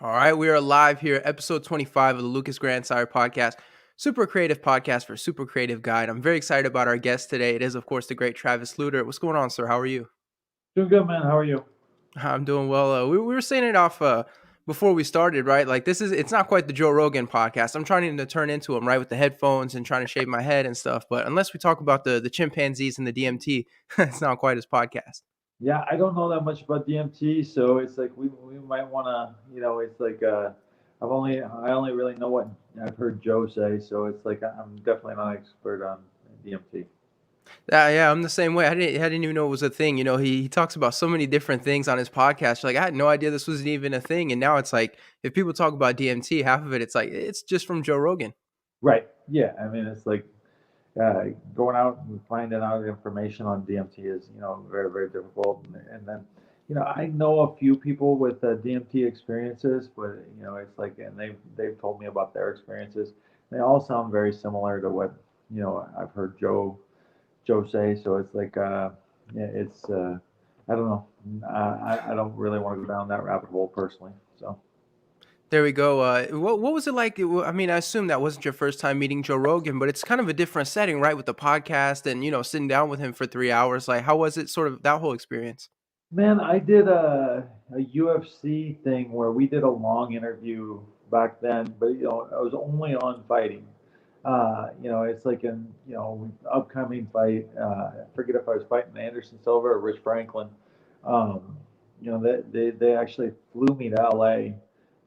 All right, we are live here, episode 25 of the Lucas Grandsire podcast, super creative podcast for super creative guide. I'm very excited about our guest today. It is, of course, the great Travis Lutter. What's going on, sir? How are you? Doing good, man. How are you? I'm doing well. We were saying it off before we started, right? Like it's not quite the Joe Rogan podcast. I'm trying to turn into him, right, with the headphones and trying to shave my head and stuff. But unless we talk about the chimpanzees and the DMT, it's not quite his podcast. Yeah, I don't know that much about DMT, so it's like we might want to, it's like I only really know what I've heard Joe say, so it's like I'm definitely not an expert on DMT. Yeah, I'm the same way. I didn't even know it was a thing. He talks about so many different things on his podcast. Like I had no idea this was even a thing. And now it's like if people talk about DMT, half of it it's like it's just from Joe Rogan. Right. Yeah. I mean, it's like uh, going out and finding out information on DMT is, very, very difficult. And then, I know a few people with DMT experiences, but it's like, and they've told me about their experiences. They all sound very similar to what I've heard Joe say. So it's like, yeah, it's I don't know. I don't really want to go down that rabbit hole personally. So. There we go. What was it like? I mean, I assume that wasn't your first time meeting Joe Rogan, but it's kind of a different setting, right? With the podcast and sitting down with him for 3 hours. Like, how was it? Sort of that whole experience. Man, I did a UFC thing where we did a long interview back then, but I was only on fighting. It's like an upcoming fight. I forget if I was fighting Anderson Silva or Rich Franklin. Um, they actually flew me to LA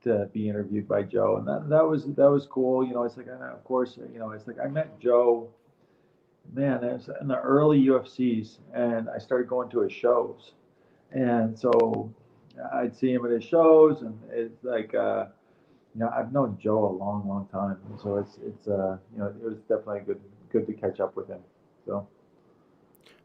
to be interviewed by Joe, and that was cool. It's like, and of course, it's like I met Joe. Man, it was in the early UFCs, and I started going to his shows. And so I'd see him at his shows, and it's like, I've known Joe a long, long time, and so it was definitely good to catch up with him. So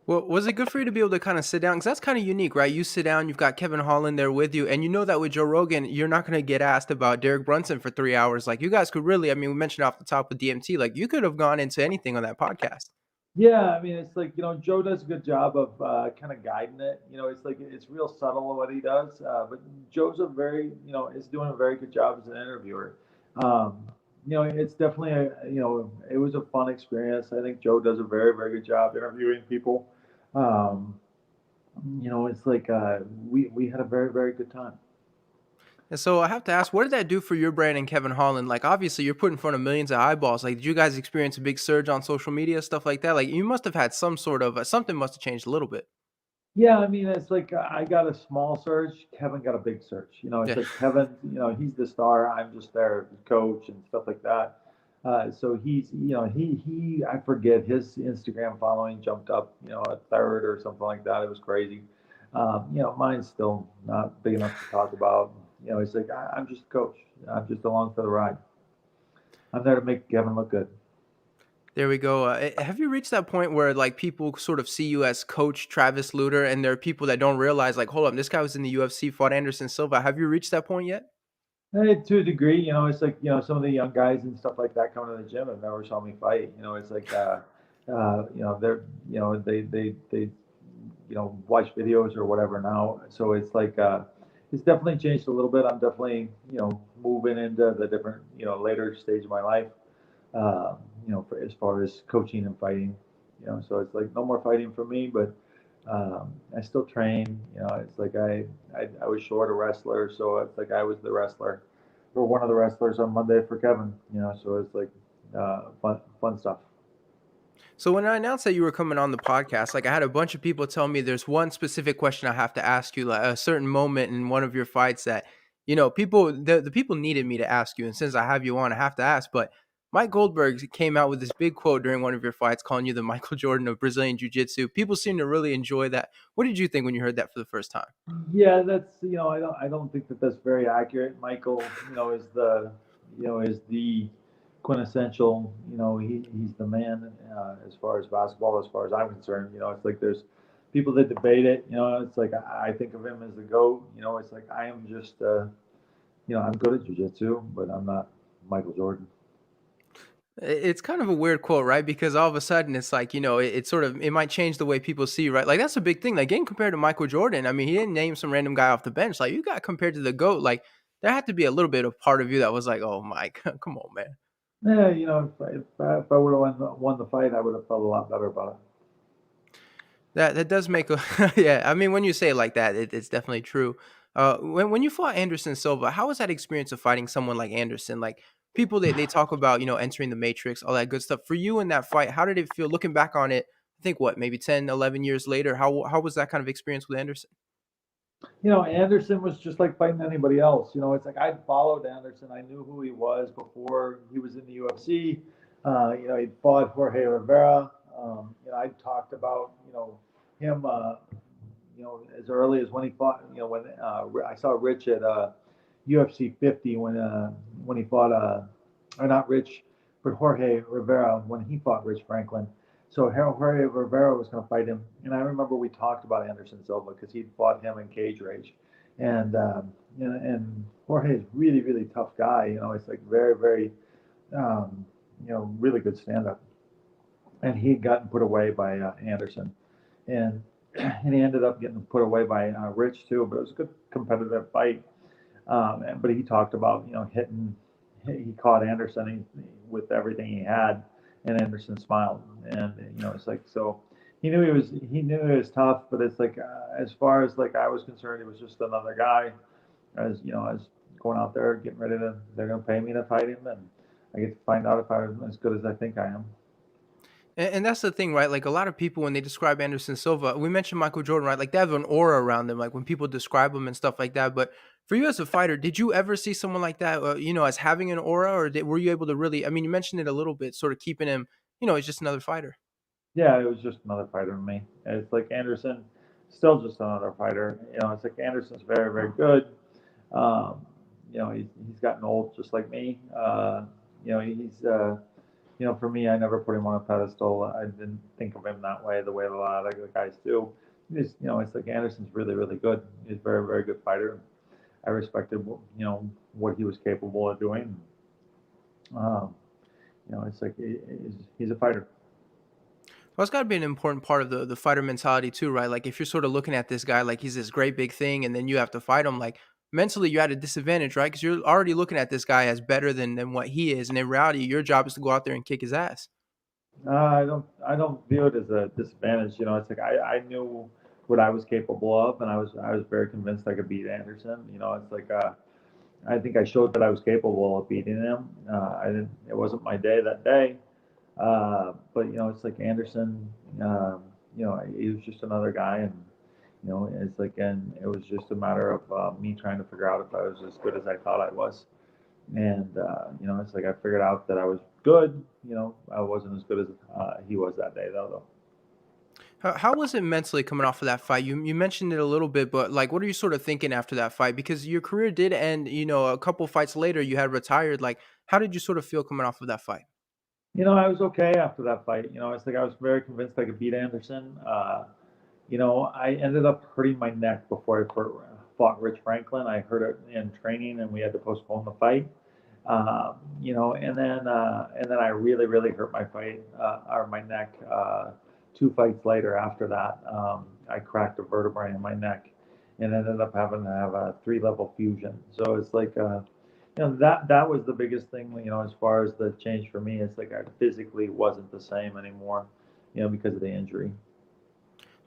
Well, was it good for you to be able to kind of sit down? Because that's kind of unique, right? You sit down, you've got Kevin Holland there with you, and you know that with Joe Rogan, you're not going to get asked about Derek Brunson for 3 hours. Like, you guys could really, I mean, we mentioned off the top with DMT, like, you could have gone into anything on that podcast. yeah, I mean, it's like Joe does a good job of kind of guiding it. It's like it's real subtle what he does, but Joe's is doing a very good job as an interviewer. Um, it's definitely it was a fun experience. I think Joe does a very, very good job interviewing people. Um, it's like we had a very, very good time. And so I have to ask, what did that do for your brand and Kevin Holland? Like, obviously, you're put in front of millions of eyeballs. Like, did you guys experience a big surge on social media, stuff like that? Like, you must have had some sort of something must have changed a little bit. Yeah, I mean, it's like I got a small search. Kevin got a big search. It's Yeah. like Kevin, he's the star. I'm just there as coach and stuff like that. So he's, I forget his Instagram following jumped up, a third or something like that. It was crazy. Mine's still not big enough to talk about. It's like I'm just a coach. I'm just along for the ride. I'm there to make Kevin look good. There we go. Have you reached that point where like people sort of see you as Coach Travis Lutter, and there are people that don't realize, like, hold up, this guy was in the UFC, fought Anderson Silva. Have you reached that point yet? To a degree, it's like some of the young guys and stuff like that coming to the gym have never saw me fight. It's like they're they watch videos or whatever now. So it's like it's definitely changed a little bit. I'm definitely moving into the different later stage of my life. Uh, for as far as coaching and fighting, so it's like no more fighting for me, but I still train. It's like I was short a wrestler, so it's like I was the wrestler or one of the wrestlers on Monday for Kevin. So it's like fun stuff. So when I announced that you were coming on the podcast, like I had a bunch of people tell me there's one specific question I have to ask you, like a certain moment in one of your fights that, people the people needed me to ask you, and since I have you on, I have to ask. But Mike Goldberg came out with this big quote during one of your fights, calling you the Michael Jordan of Brazilian Jiu-Jitsu. People seem to really enjoy that. What did you think when you heard that for the first time? Yeah, that's I don't think that that's very accurate. Michael, is the quintessential. He's the man as far as basketball, as far as I'm concerned. It's like there's people that debate it. It's like I think of him as the goat. It's like I am just I'm good at jujitsu, but I'm not Michael Jordan. It's kind of a weird quote, right? Because all of a sudden it's like, it sort of, it might change the way people see you, right? Like that's a big thing. Like getting compared to Michael Jordan. I mean, he didn't name some random guy off the bench. Like you got compared to the GOAT. Like there had to be a little bit of part of you that was like, "Oh, Mike, come on, man." Yeah, if I would have won the fight, I would have felt a lot better about it. That does make a yeah. I mean, when you say it like that, it's definitely true. When you fought Anderson Silva, how was that experience of fighting someone like Anderson? Like people they talk about, entering the matrix, all that good stuff. For you in that fight, how did it feel? Looking back on it, I think what maybe 10, 11 years later. How was that kind of experience with Anderson? Anderson was just like fighting anybody else. It's like I'd followed Anderson. I knew who he was before he was in the UFC. He'd fought Jorge Rivera. I talked about, him, as early as when he fought, when I saw Rich at UFC 50 when he fought, or not Rich, but Jorge Rivera when he fought Rich Franklin. So Jorge Rivera was going to fight him, and I remember we talked about Anderson Silva because he'd fought him in Cage Rage, and and Jorge is really really tough guy. It's like very very really good stand up, and he'd gotten put away by Anderson, and and he ended up getting put away by Rich too. But it was a good competitive fight. But he talked about hitting. He caught Anderson with everything he had, and Anderson smiled, and it's like so. He knew he was tough, but it's like as far as like I was concerned, he was just another guy. As going out there getting ready to, they're gonna pay me to fight him, and I get to find out if I'm as good as I think I am. And that's the thing, right? Like a lot of people, when they describe Anderson Silva, we mentioned Michael Jordan, right? Like they have an aura around them, like when people describe him and stuff like that. But for you as a fighter, did you ever see someone like that, as having an aura, or were you able to really? I mean, you mentioned it a little bit, sort of keeping him, as just another fighter. Yeah, it was just another fighter to me. It's like Anderson, still just another fighter. It's like Anderson's very, very good. Um, he's gotten old just like me. He's, for me, I never put him on a pedestal. I didn't think of him that way, the way a lot of the guys do. It's like Anderson's really, really good. He's a very, very good fighter. I respected, what he was capable of doing. Um, it's like he's a fighter. Well, it's got to be an important part of the fighter mentality too, right? Like if you're sort of looking at this guy like he's this great big thing, and then you have to fight him, like mentally you're at a disadvantage, right? Because you're already looking at this guy as better than what he is, and in reality, your job is to go out there and kick his ass. I don't view it as a disadvantage. It's like I knew what I was capable of, and I was very convinced I could beat Anderson. It's like I think I showed that I was capable of beating him. I didn't. It wasn't my day that day, but it's like Anderson. He was just another guy, and it's like, and it was just a matter of me trying to figure out if I was as good as I thought I was. And it's like I figured out that I was good. I wasn't as good as he was that day, though. How was it mentally coming off of that fight? You mentioned it a little bit, but like, what are you sort of thinking after that fight? Because your career did end. A couple fights later, you had retired. Like, how did you sort of feel coming off of that fight? I was okay after that fight. It's like I was very convinced I could beat Anderson. I ended up hurting my neck before fought Rich Franklin. I hurt it in training, and we had to postpone the fight. And then I really, really hurt my fight or my neck 2 fights later. After that, I cracked a vertebrae in my neck, and ended up having to have a 3-level fusion. So it's like that was the biggest thing. As far as the change for me, it's like I physically wasn't the same anymore. Because of the injury.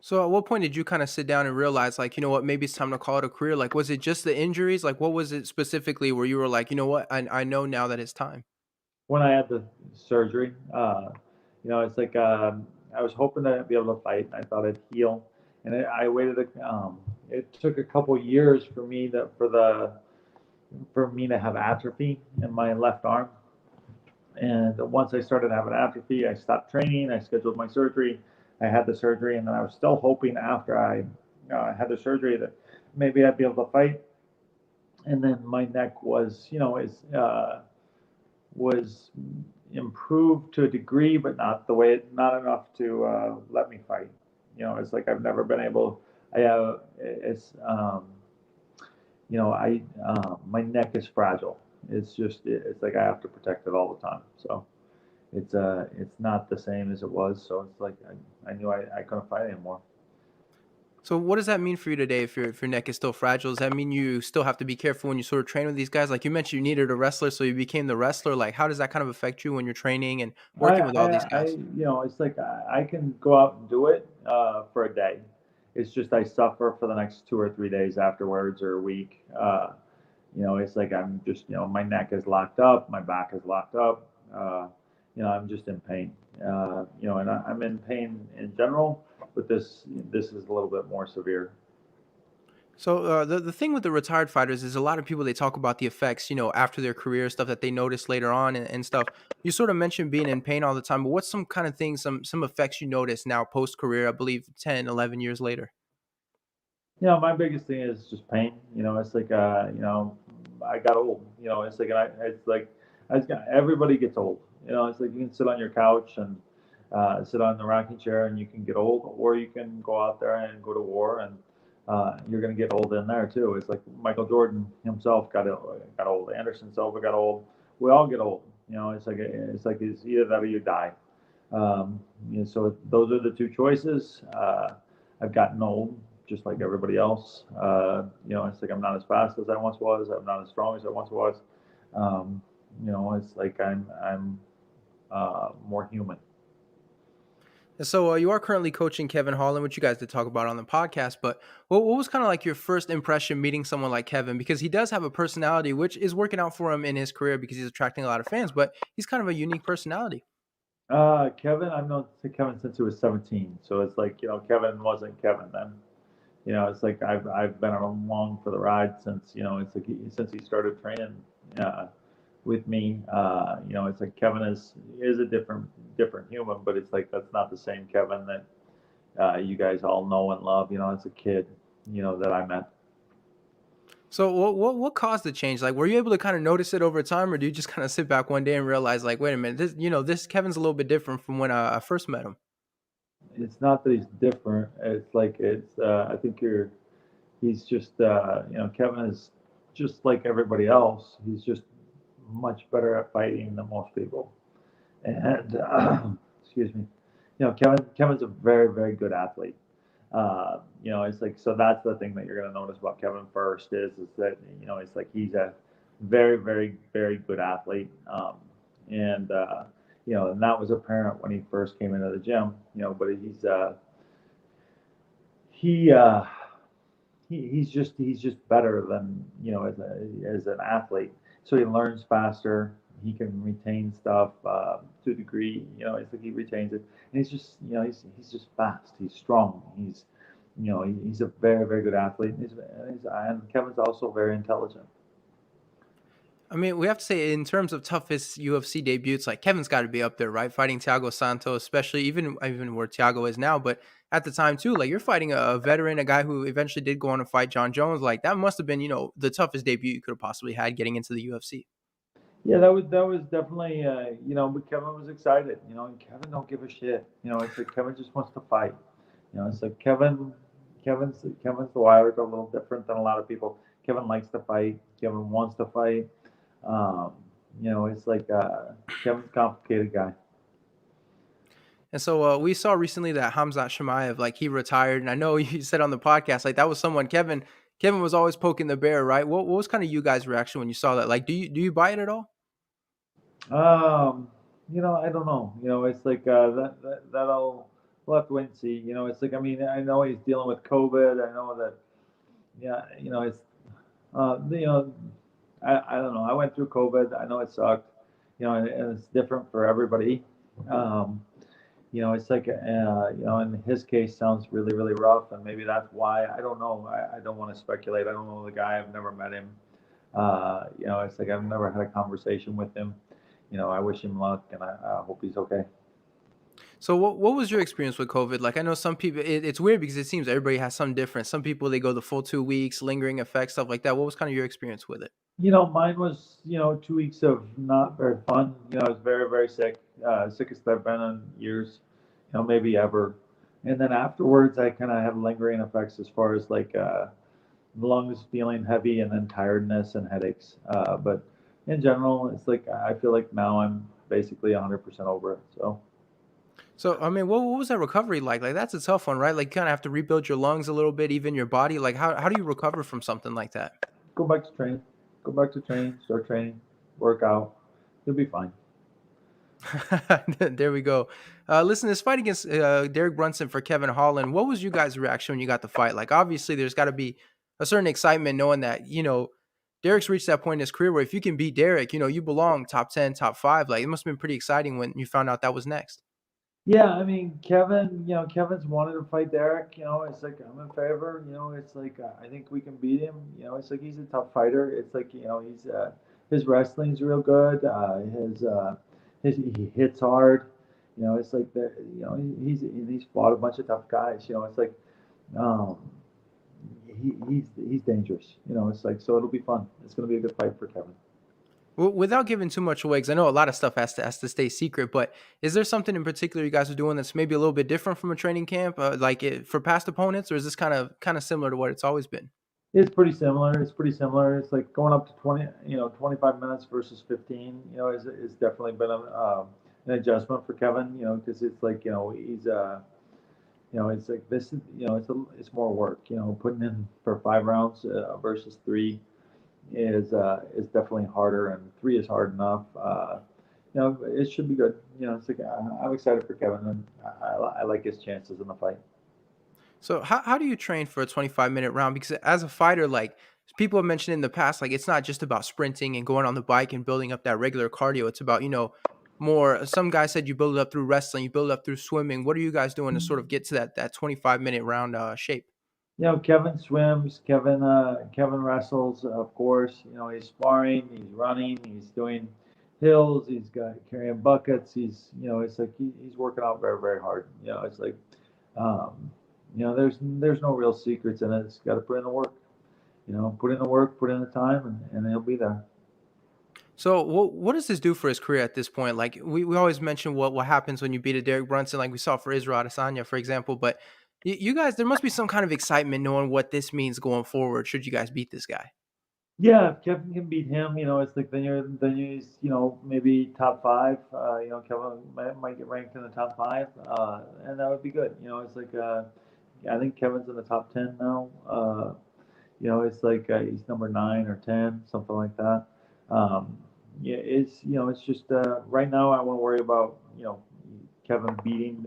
So, at what point did you kind of sit down and realize, like, you know what, maybe it's time to call it a career? Like, was it just the injuries? Like, what was it specifically where you were like, you know what, I know now that it's time. When I had the surgery, it's like I was hoping that I'd be able to fight. I thought I'd heal, and I waited. It took a couple years for me to have atrophy in my left arm. And once I started having atrophy, I stopped training. I scheduled my surgery. I had the surgery, and then I was still hoping after I had the surgery that maybe I'd be able to fight. And then my neck was improved to a degree, but not enough to let me fight. It's like I've never been able. I have it's I my neck is fragile. It's like I have to protect it all the time. So it's not the same as it was. So it's like I knew I couldn't fight anymore. So what does that mean for you today if your neck is still fragile? Does that mean you still have to be careful when you sort of train with these guys? Like you mentioned you needed a wrestler, so you became the wrestler. Like how does that kind of affect you when you're training and I, working with all I, these I, guys? it's like I can go out and do it for a day. It's just I suffer for the next 2 or 3 days afterwards or a week. It's like I'm just, my neck is locked up, my back is locked up. I'm just in pain. And I'm in pain in general, but this is a little bit more severe. So the thing with the retired fighters is a lot of people they talk about the effects, after their career, stuff that they notice later on and stuff. You sort of mentioned being in pain all the time, but what's some kind of things, some effects you notice now post career, I believe 10, 11 years later? My biggest thing is just pain. It's like I got old. It's like everybody gets old. It's like you can sit on your couch and sit on the rocking chair and you can get old, or you can go out there and go to war and you're going to get old in there too. It's like Michael Jordan himself got old. Anderson Silva got old. We all get old. It's either that or you die. So those are the two choices. I've gotten old, just like everybody else. It's like I'm not as fast as I once was. I'm not as strong as I once was. It's like I'm more human. And so you are currently coaching Kevin Holland, which you guys did talk about on the podcast. But what was kind of like your first impression meeting someone like Kevin? Because he does have a personality, which is working out for him in his career because he's attracting a lot of fans. But he's kind of a unique personality. Kevin, I've known Kevin since he was 17. So it's like, Kevin wasn't Kevin then. It's like I've been along for the ride since, it's like since he started training uh, with me. It's like Kevin is a different human, but it's like that's not the same Kevin that you guys all know and love. It's a kid, that I met. So what caused the change? Like, were you able to kind of notice it over time, or do you just kind of sit back one day and realize, like, wait a minute, this Kevin's a little bit different from when I first met him? It's not that he's different. It's like I think he's just Kevin is just like everybody else. He's just much better at fighting than most people. And excuse me, Kevin's a very very good athlete. It's like so that's the thing that you're gonna notice about Kevin first is that it's like he's a very very very good athlete. And and that was apparent when he first came into the gym. But he uh, he's just better than as an athlete. So he learns faster. He can retain stuff to a degree. It's like he retains it, and he's just fast. He's strong. He's a very very good athlete. And Kevin's also very intelligent. I mean, we have to say in terms of toughest UFC debuts, like Kevin's got to be up there, right? Fighting Thiago Santos, especially even where Thiago is now, but at the time too, like you're fighting a veteran, a guy who eventually did go on to fight John Jones. Like that must have been, the toughest debut you could have possibly had getting into the UFC. Yeah, that was definitely but Kevin was excited. And Kevin don't give a shit. It's like Kevin just wants to fight. It's like Kevin's the wild, a little different than a lot of people. Kevin likes to fight. Kevin wants to fight. Um, it's like Kevin's a complicated guy. And so we saw recently that Hamzat Shemaev, like he retired, and I know you said on the podcast, like that was someone Kevin was always poking the bear, right? What was kind of you guys' reaction when you saw that? Like, do you buy it at all? Um, I don't know. It's like that'll we'll have to wait and see. It's like I mean I know he's dealing with COVID. I know that yeah. It's you know I don't know. I went through COVID. I know it sucked. And it's different for everybody. Um, it's like in his case sounds really really rough, and maybe that's why. I don't know. I don't want to speculate. I don't know the guy. I've never met him. It's like I've never had a conversation with him. I wish him luck, and I hope he's okay. So what was your experience with COVID? Like I know some people, it's weird because it seems everybody has something different. Some people they go the full 2 weeks, lingering effects, stuff like that. What was kind of your experience with it? Mine was 2 weeks of not very fun. I was very very sick, sickest I've been in years, maybe ever. And then afterwards, I kind of had lingering effects as far as like lungs feeling heavy and then tiredness and headaches. But in general, it's like I feel like now I'm basically 100% over it. So So, I mean, what was that recovery like? Like, that's a tough one, right? Like, you kind of have to rebuild your lungs a little bit, even your body. Like, how do you recover from something like that? Go back to training. Go back to training. Start training. Work out. You'll be fine. There we go. Listen, this fight against Derek Brunson for Kevin Holland, what was you guys' reaction when you got the fight? Like, obviously, there's got to be a certain excitement knowing that, Derek's reached that point in his career where if you can beat Derek, you belong top 10, top five. Like, it must have been pretty exciting when you found out that was next. Yeah, I mean, Kevin, Kevin's wanted to fight Derek. It's like I'm in favor. It's like I think we can beat him. It's like he's a tough fighter. It's like he's his wrestling's real good. His he hits hard. It's like he's fought a bunch of tough guys. It's like um, he's dangerous. It's like so it'll be fun. It's gonna be a good fight for Kevin. Without giving too much away, because I know a lot of stuff has to stay secret, but is there something in particular you guys are doing that's maybe a little bit different from a training camp, for past opponents, or is this kind of similar to what it's always been? It's pretty similar. It's pretty similar. It's like going up to 20, 25 minutes versus 15, is definitely been an adjustment for Kevin, because it's like, he's, it's like this, it's more work, putting in for 5 rounds versus three is definitely harder, and three is hard enough. It should be good. It's like, I'm excited for Kevin, and I like his chances in the fight. So how do you train for a 25-minute round? Because as a fighter, like people have mentioned in the past, like it's not just about sprinting and going on the bike and building up that regular cardio. It's about, more some guys said you build it up through wrestling, you build it up through swimming. What are you guys doing to sort of get to that 25-minute round shape? Kevin swims, Kevin wrestles, of course. He's sparring, he's running, he's doing hills, he's got carrying buckets. It's like he's working out very, very hard. It's like, um, there's no real secrets in it. It's got to put in the work. Put in the work, put in the time, and he'll be there. So what does this do for his career at this point? Like we always mention what happens when you beat a Derek Brunson, like we saw for Israel Adesanya, for example. But you guys, there must be some kind of excitement knowing what this means going forward. Should you guys beat this guy? Yeah, if Kevin can beat him, it's like then you're maybe top five. Kevin might get ranked in the top five, and that would be good. It's like I think Kevin's in the top 10 now. It's like he's number 9 or 10, something like that. Um, yeah, it's just right now I want to worry about Kevin beating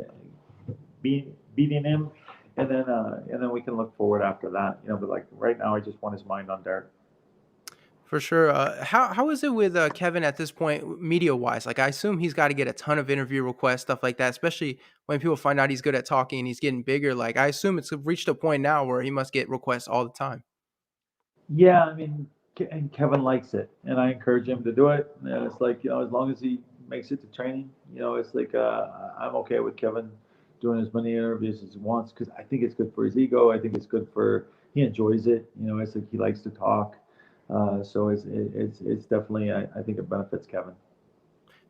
him, and then we can look forward after that. But like right now I just want his mind on Derek. For sure. How is it with Kevin at this point, media wise? Like, I assume he's got to get a ton of interview requests, stuff like that. Especially when people find out he's good at talking and he's getting bigger. Like, I assume it's reached a point now where he must get requests all the time. Yeah, I mean, and Kevin likes it, and I encourage him to do it. And it's like as long as he makes it to training, it's like I'm okay with Kevin doing as many interviews as he wants because I think it's good for his ego. I think it's good for he enjoys it. It's like he likes to talk. So it's definitely I think it benefits Kevin.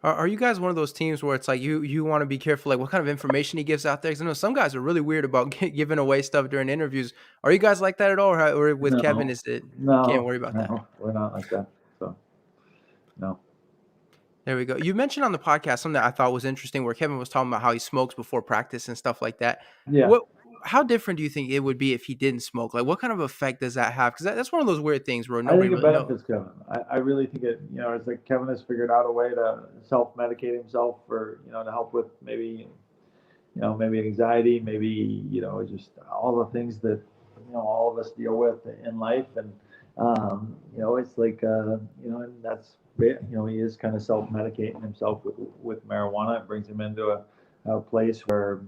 Are you guys one of those teams where it's like you want to be careful, like what kind of information he gives out there? Because I know some guys are really weird about giving away stuff during interviews. Are you guys like that at all, or with Kevin, No, is it you can't no, worry about that? no, we're not like that. So no. There we go. You mentioned on the podcast something that I thought was interesting where Kevin was talking about how he smokes before practice and stuff like that. Yeah. What how different do you think it would be if he didn't smoke? Like what kind of effect does that have? Because that's one of those weird things where I nobody think it really knows. benefits Kevin. I really think it's like Kevin has figured out a way to self-medicate himself for, to help with maybe anxiety, maybe, just all the things that, all of us deal with in life. And, it's like, and that's, he is kind of self-medicating himself with marijuana. It brings him into a place where,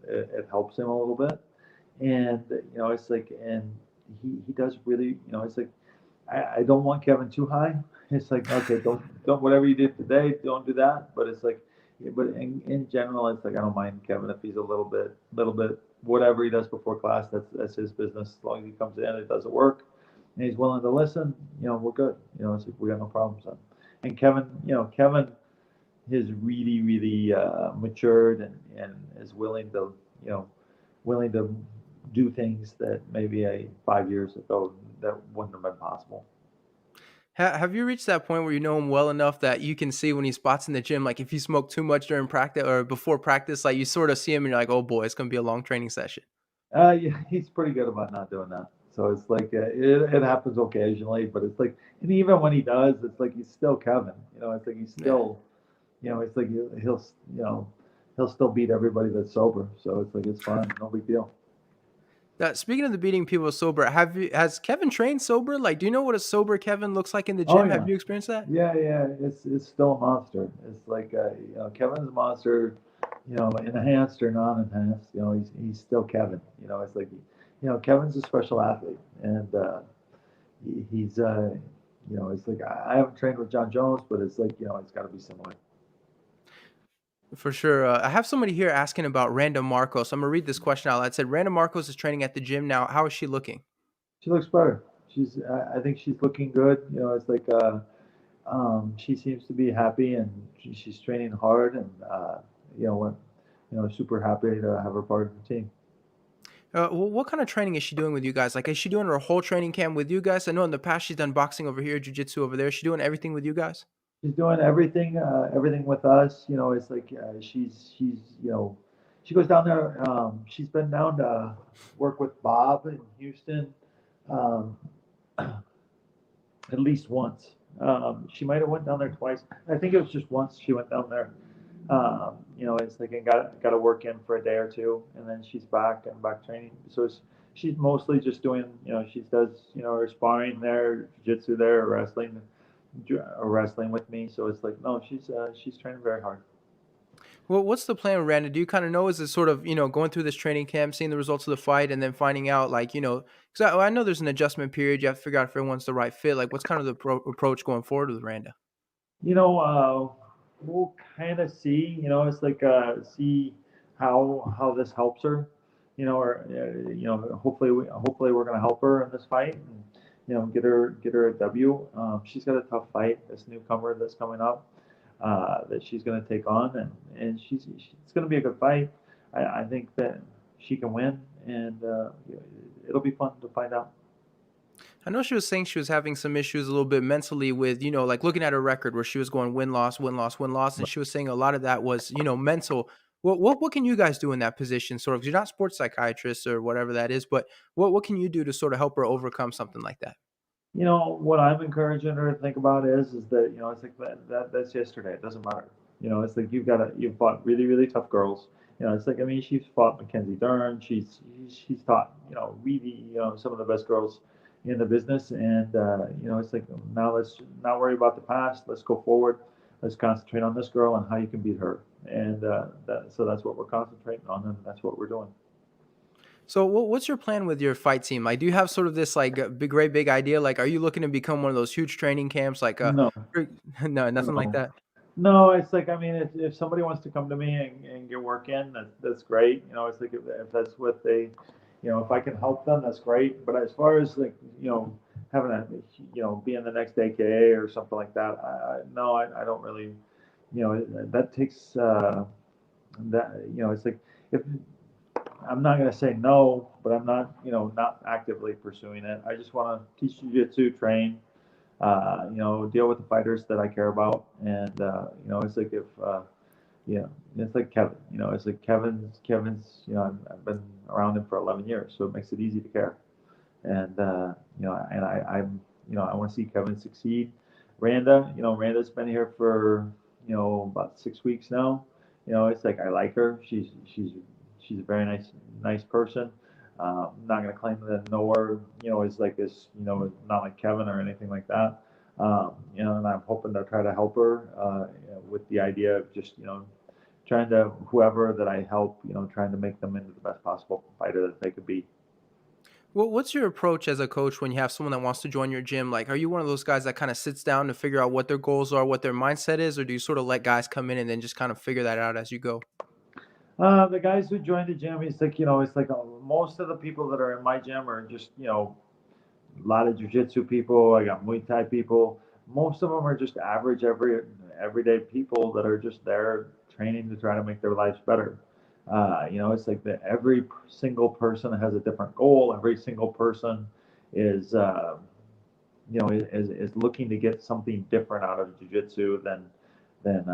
it helps him a little bit. And, it's like, and he does really, it's like, I don't want Kevin too high. It's like, okay, don't whatever you did today, don't do that. But it's like, yeah, but in general, it's like I don't mind Kevin if he's a little bit whatever he does before class. That's his business. As long as he comes in, it doesn't work, and he's willing to listen. We're good. It's like we got no problems on. And Kevin, Kevin has really, really matured and is you know, willing to do things that maybe 5 years ago that wouldn't have been possible. Have you reached that point where you know him well enough that you can see when he spots in the gym, like if he smoked too much during practice or before practice, like you sort of see him and you're like, oh boy, it's gonna be a long training session. Yeah, he's pretty good about not doing that. So it's like it happens occasionally, but it's like, and even when he does, it's like he's still Kevin. It's like he's Yeah. still, it's like he'll still beat everybody that's sober. So it's like it's fun, no big deal. Speaking of the beating people sober, has Kevin trained sober? Like, do you know what a sober Kevin looks like in the Oh gym? Have yeah, you experienced that? yeah. It's still a monster. It's like Kevin's a monster. Enhanced or non-enhanced. He's still Kevin. It's like Kevin's a special athlete, and he's it's like I haven't trained with John Jones, but it's like it's got to be similar. For sure. I have somebody here asking about Randa Marcos. I'm gonna read this question out loud. It said Randa Marcos is training at the gym now. How is she looking? She looks better. I think she's looking good. It's like she seems to be happy, and she's training hard, and when super happy to have her part of the team. What kind of training is she doing with you guys? Like, is she doing her whole training camp with you guys? I know in the past she's done boxing over here, jujitsu over there. Is she doing everything with you guys? She's doing everything with us. It's like she's she goes down there. She's been down to work with Bob in Houston, um, at least once. She might have went down there twice. I think it was just once she went down there. It's like and got to work in for a day or two, and then she's back and back training. So she's mostly just doing. She does her sparring there, jiu-jitsu there, wrestling with me. So it's like no, she's training very hard. Well, what's the plan with Randa? Do you kind of know? Is it sort of going through this training camp, seeing the results of the fight, and then finding out because I know there's an adjustment period. You have to figure out if everyone's the right fit. Like, what's kind of the approach going forward with Randa? We'll kind of see. It's like see how this helps her. Or hopefully we're gonna help her in this fight, and get her a W. She's got a tough fight. This newcomer that's coming up that she's gonna take on, and it's gonna be a good fight. I think that she can win, and it'll be fun to find out. I know she was saying she was having some issues a little bit mentally with, like looking at her record where she was going win loss, win loss, win loss, and she was saying a lot of that was, mental. What can you guys do in that position, sort of? 'Cause you're not sports psychiatrists or whatever that is, but what can you do to sort of help her overcome something like that? What I'm encouraging her to think about is that it's like that's yesterday. It doesn't matter. It's like you've fought really really tough girls. It's like I mean she's fought Mackenzie Dern. She's taught really some of the best girls in the business, and it's like now let's not worry about the past. Let's go forward. Let's concentrate on this girl and how you can beat her. And so that's what we're concentrating on, and that's what we're doing. So what's your plan with your fight team? Like, do you have sort of this like great big idea? Like, are you looking to become one of those huge training camps? Like, No, no, nothing like no. that. No, it's like I mean, if somebody wants to come to me and get work in, that's great. It's like if that's what they, if I can help them, that's great. But as far as like having a being the next AKA or something like that, no, I don't really, that takes that it's like if I'm not gonna say no, but I'm not not actively pursuing it. I just want to teach jujitsu, train, deal with the fighters that I care about. And it's like if yeah, it's like Kevin. It's like Kevin's. I've been around him for 11 years, so it makes it easy to care. And I want to see Kevin succeed. Randa's been here for about 6 weeks now. It's like I like her. She's a very nice person. I'm not gonna claim to know her, as like this, not like Kevin or anything like that. And I'm hoping to try to help her with the idea of just, trying to whoever that I help, trying to make them into the best possible fighter that they could be. Well, what's your approach as a coach when you have someone that wants to join your gym? Like, are you one of those guys that kind of sits down to figure out what their goals are, what their mindset is, or do you sort of let guys come in and then just kind of figure that out as you go? The guys who join the gym, it's like most of the people that are in my gym are just, a lot of jujitsu people. I got Muay Thai people. Most of them are just average, everyday people that are just there training to try to make their lives better. It's like that every single person has a different goal. Every single person is is looking to get something different out of jiu-jitsu than than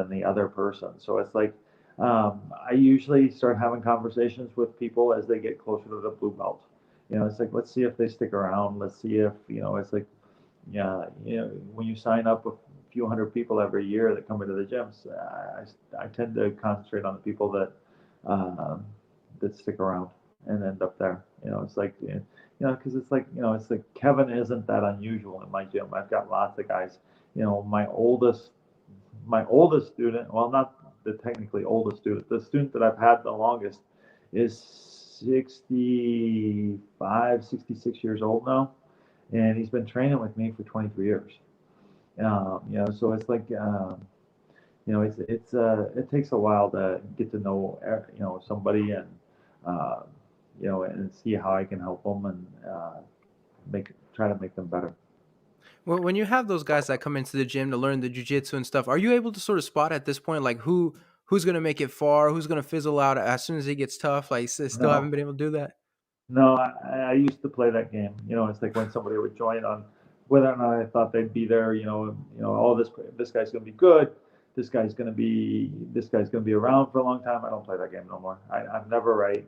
the other person. So it's like I usually start having conversations with people as they get closer to the blue belt. It's like, let's see if they stick around. Let's see if, it's like, yeah, when you sign up with a few hundred people every year that come into the gyms, I tend to concentrate on the people that stick around and end up there. It's like, because it's like Kevin isn't that unusual in my gym. I've got lots of guys. My oldest student, well, not the technically oldest student, the student that I've had the longest is 65, 66 years old now, and he's been training with me for 23 years. So it's like, it takes a while to get to know, somebody, and uh, and see how I can help them, and try to make them better. Well, when you have those guys that come into the gym to learn the jujitsu and stuff, are you able to sort of spot at this point, like who's gonna make it far, who's gonna fizzle out as soon as it gets tough? Like, still haven't No, been able to do that. no, I used to play that game. It's like when somebody would join on whether or not I thought they'd be there. Oh, this guy's gonna be good. This guy's gonna be around for a long time. I don't play that game no more. I'm never right.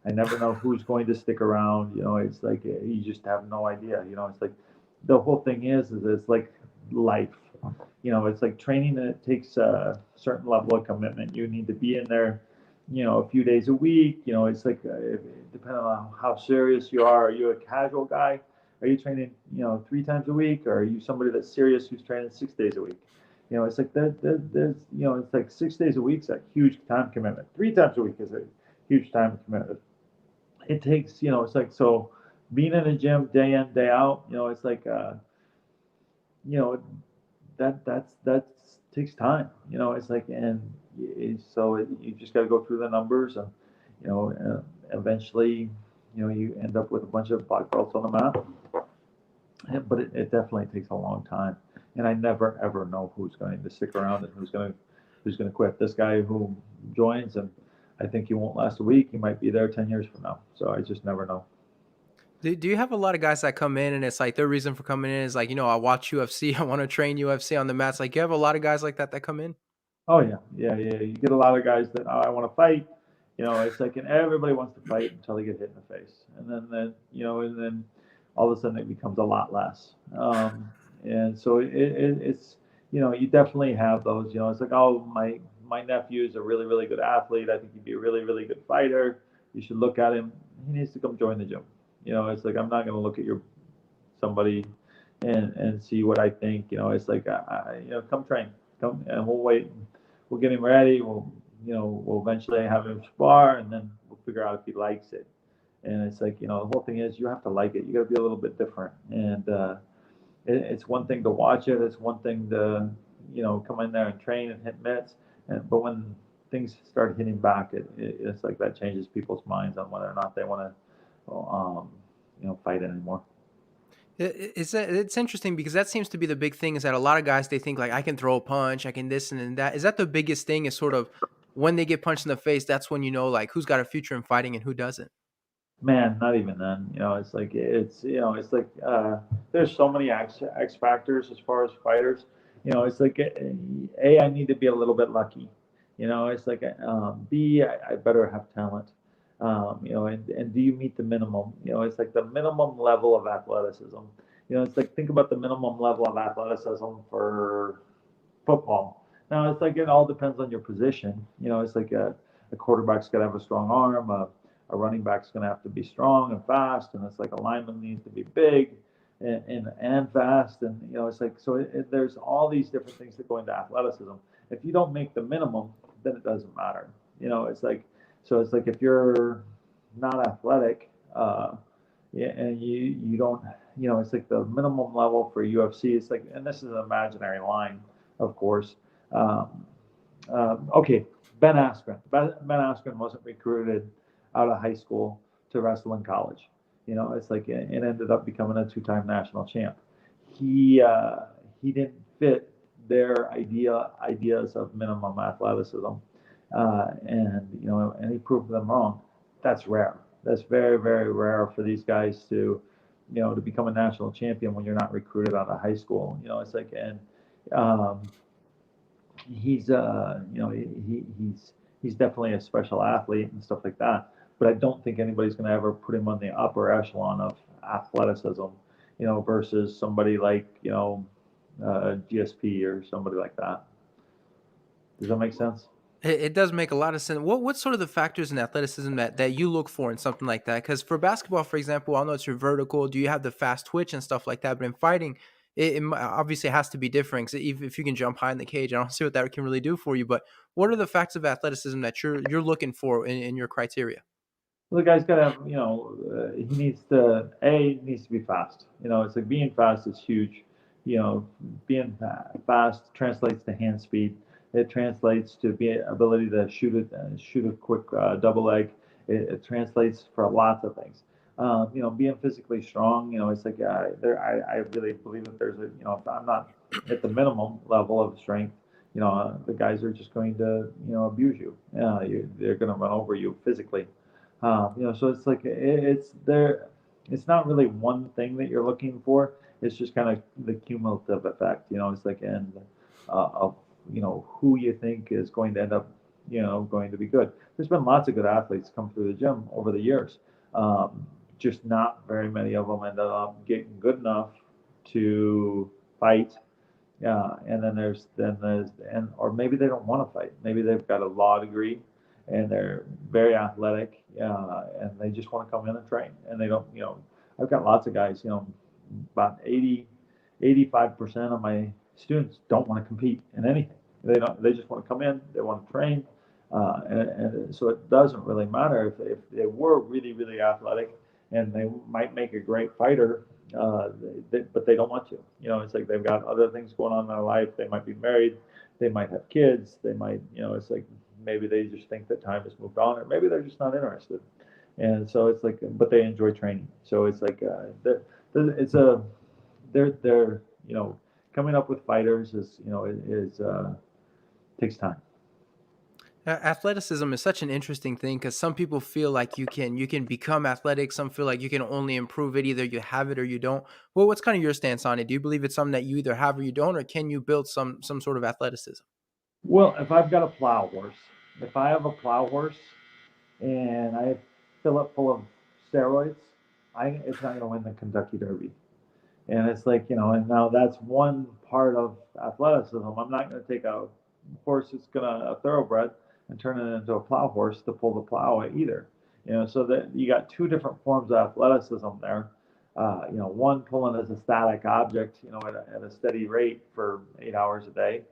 I never know who's going to stick around. It's like you just have no idea. It's like the whole thing is it's like life. It's like training, and it takes a certain level of commitment. You need to be in there, a few days a week. It's like depending on how serious you are. Are you a casual guy? Are you training, 3 times a week, or are you somebody that's serious who's training 6 days a week? It's like there's, it's like 6 days a week is a huge time commitment. 3 times a week is a huge time commitment. It takes, it's like, so being in a gym day in, day out, it's like, you know, that takes time. It's like, and you just got to go through the numbers, and eventually, you end up with a bunch of black belts on the mat. But it definitely takes a long time, and I never ever know who's going to stick around and who's going to quit. This guy who joins, and I think he won't last a week. He might be there 10 years from now. So I just never know. Do you have a lot of guys that come in and it's like their reason for coming in is like, I watch UFC, I want to train UFC on the mats. Like, you have a lot of guys like that that come in? Oh yeah, yeah, yeah. You get a lot of guys that, oh, I want to fight. It's like, and everybody wants to fight until they get hit in the face, and then all of a sudden it becomes a lot less. And so it's, you definitely have those. It's like, oh, my nephew is a really really good athlete. I think he'd be a really really good fighter. You should look at him. He needs to come join the gym. It's like, I'm not going to look at somebody and see what I think. It's like, come train, come, and we'll wait. We'll get him ready. We'll eventually have him spar, and then we'll figure out if he likes it. And it's like, the whole thing is you have to like it. You got to be a little bit different. And it's one thing to watch it. It's one thing to, come in there and train and hit mitts. But when things start hitting back, it's like that changes people's minds on whether or not they want to, fight anymore. It's interesting because that seems to be the big thing is that a lot of guys, they think like, I can throw a punch, I can this and then that. Is that the biggest thing is sort of when they get punched in the face, that's when like who's got a future in fighting and who doesn't? Man, not even then. It's like there's so many X factors as far as fighters. It's like I need to be a little bit lucky. It's like B, I better have talent. And do you meet the minimum? It's like the minimum level of athleticism. It's like, think about the minimum level of athleticism for football. Now it's like it all depends on your position. It's like a quarterback's got to have a strong arm. A running back's going to have to be strong and fast, and it's like a lineman needs to be big and fast, and it's like, so there's all these different things that go into athleticism. If you don't make the minimum, then it doesn't matter. It's like, so it's like if you're not athletic, yeah, and you don't, it's like the minimum level for UFC. It's like, and this is an imaginary line, of course. Um, okay, Ben Askren. Ben Askren wasn't recruited out of high school to wrestle in college. It's like it ended up becoming a two-time national champ. He didn't fit their ideas of minimum athleticism, and he proved them wrong. That's rare. That's very very rare for these guys to to become a national champion when you're not recruited out of high school. It's like, and um, he's definitely a special athlete and stuff like that. But I don't think anybody's going to ever put him on the upper echelon of athleticism, versus somebody like GSP or somebody like that. Does that make sense? It does make a lot of sense. What's sort of the factors in athleticism that you look for in something like that? Because for basketball, for example, I know it's your vertical. Do you have the fast twitch and stuff like that? But in fighting, obviously has to be different. 'Cause if you can jump high in the cage, I don't see what that can really do for you. But what are the facts of athleticism that you're looking for in your criteria? Well, the guy's got to have, he needs to be fast. It's like being fast is huge. Being fast translates to hand speed. It translates to be ability to shoot a quick double leg. It translates for lots of things. Being physically strong. It's like I really believe that there's if I'm not at the minimum level of strength, the guys are just going to abuse you. They're going to run over you physically. So it's like it's there. It's not really one thing that you're looking for. It's just kind of the cumulative effect. It's like of who you think is going to end up going to be good. There's been lots of good athletes come through the gym over the years. Just not very many of them ended up getting good enough to fight. Yeah, and then there's or maybe they don't want to fight. Maybe they've got a law degree, and they're very athletic, and they just want to come in and train. And they don't, I've got lots of guys. About 85% of my students don't want to compete in anything. They don't. They just want to come in. They want to train, and so it doesn't really matter if they were really really athletic, and they might make a great fighter, but they don't want to. It's like they've got other things going on in their life. They might be married, they might have kids, they might, it's like maybe they just think that time has moved on, or maybe they're just not interested. And so it's like, but they enjoy training. So it's like, it's a, they're, coming up with fighters is takes time. Athleticism is such an interesting thing because some people feel like you can become athletic. Some feel like you can only improve it. Either you have it or you don't. Well, what's kind of your stance on it? Do you believe it's something that you either have or you don't, or can you build some sort of athleticism? Well, if I've got a plow horse, if I have a plow horse and I fill it full of steroids, it's not going to win the Kentucky Derby. And it's like, and now that's one part of athleticism. I'm not going to take a horse that's a thoroughbred and turn it into a plow horse to pull the plow either. So that you got two different forms of athleticism there. One pulling as a static object, at a steady rate for 8 hours a day,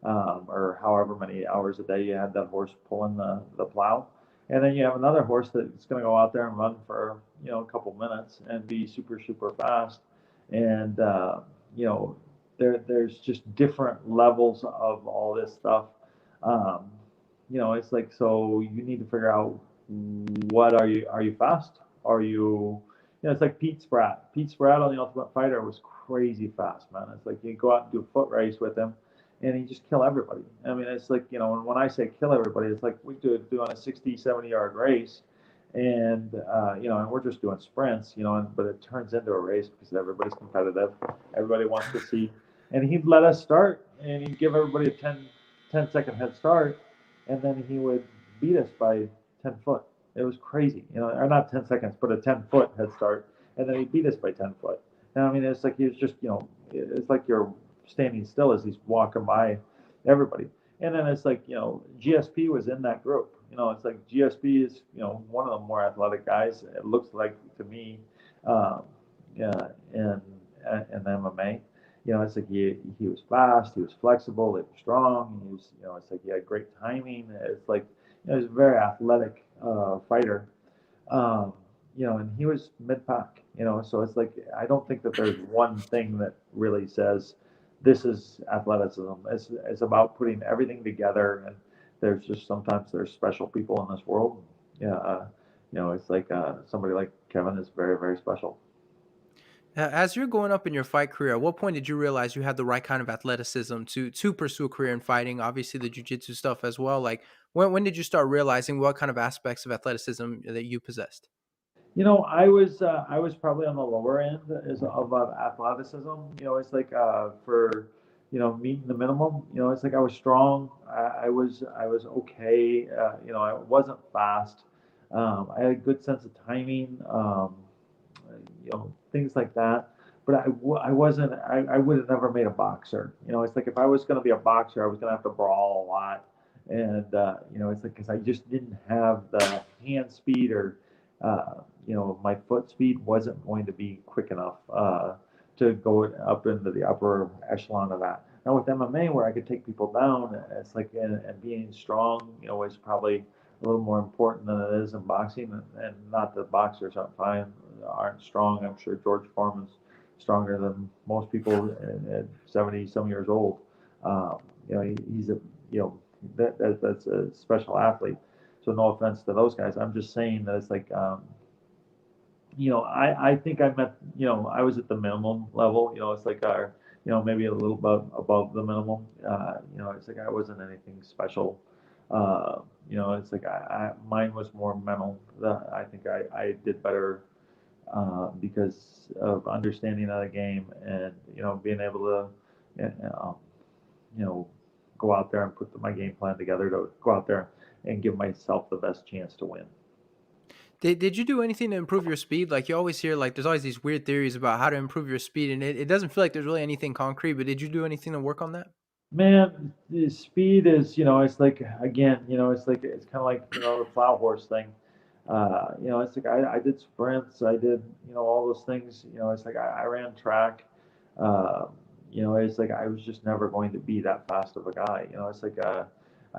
or however many hours a day you had that horse pulling the plow. And then you have another horse that's going to go out there and run for, a couple minutes and be super, super fast. And, there's just different levels of all this stuff. Um, it's like, so you need to figure out what are you fast? Are you, it's like Pete Spratt. Pete Spratt on The Ultimate Fighter was crazy fast, man. It's like you go out and do a foot race with him, and he just kill everybody. I mean, it's like, and when I say kill everybody, it's like we do on a 60, 70-yard race, and and we're just doing sprints, but it turns into a race because everybody's competitive. Everybody wants to see, and he'd let us start, and he'd give everybody a 10-second head start, and then he would beat us by 10 foot. It was crazy, or not 10 seconds, but a 10-foot head start, and then he beat us by 10 foot. And I mean, it's like he was just, it's like you're standing still as he's walking by everybody. And then it's like, GSP was in that group. It's like GSP is, one of the more athletic guys. It looks like to me, yeah, in MMA. It's like he was fast, he was flexible, he was strong, he was, it's like he had great timing. It's like, he was a very athletic fighter. Um, and he was mid pack, so it's like I don't think that there's one thing that really says this is athleticism. It's about putting everything together, and there's special people in this world. Yeah, it's like somebody like Kevin is very very special. As you're going up in your fight career, at what point did you realize you had the right kind of athleticism to pursue a career in fighting? Obviously, the jujitsu stuff as well. Like, when did you start realizing what kind of aspects of athleticism that you possessed? I was probably on the lower end of athleticism. It's like for meeting the minimum. It's like I was strong. I was okay. I wasn't fast. I had a good sense of timing. Things like that. But I wasn't. I would have never made a boxer. It's like if I was going to be a boxer, I was going to have to brawl a lot, and it's like because I just didn't have the hand speed or my foot speed wasn't going to be quick enough to go up into the upper echelon of that. Now with MMA, where I could take people down, it's like and being strong, is probably a little more important than it is in boxing. And not that boxers aren't strong. I'm sure George Foreman's stronger than most people at 70 some years old. He's a that's a special athlete. So no offense to those guys. I'm just saying that it's like I think I met, I was at the minimum level. It's like maybe a little bit above the minimum. It's like I wasn't anything special. It's like mine was more mental. I think I did better because of understanding of the game and being able to you know go out there and put my game plan together to go out there and give myself the best chance to win. Did you do anything to improve your speed? Like you always hear, like there's always these weird theories about how to improve your speed, and it doesn't feel like there's really anything concrete. But did you do anything to work on that? Man, the speed is, it's like again, it's kind of like the plow horse thing. It's like I did sprints, I did all those things. It's like I ran track. Uh, it's like I was just never going to be that fast of a guy. It's like I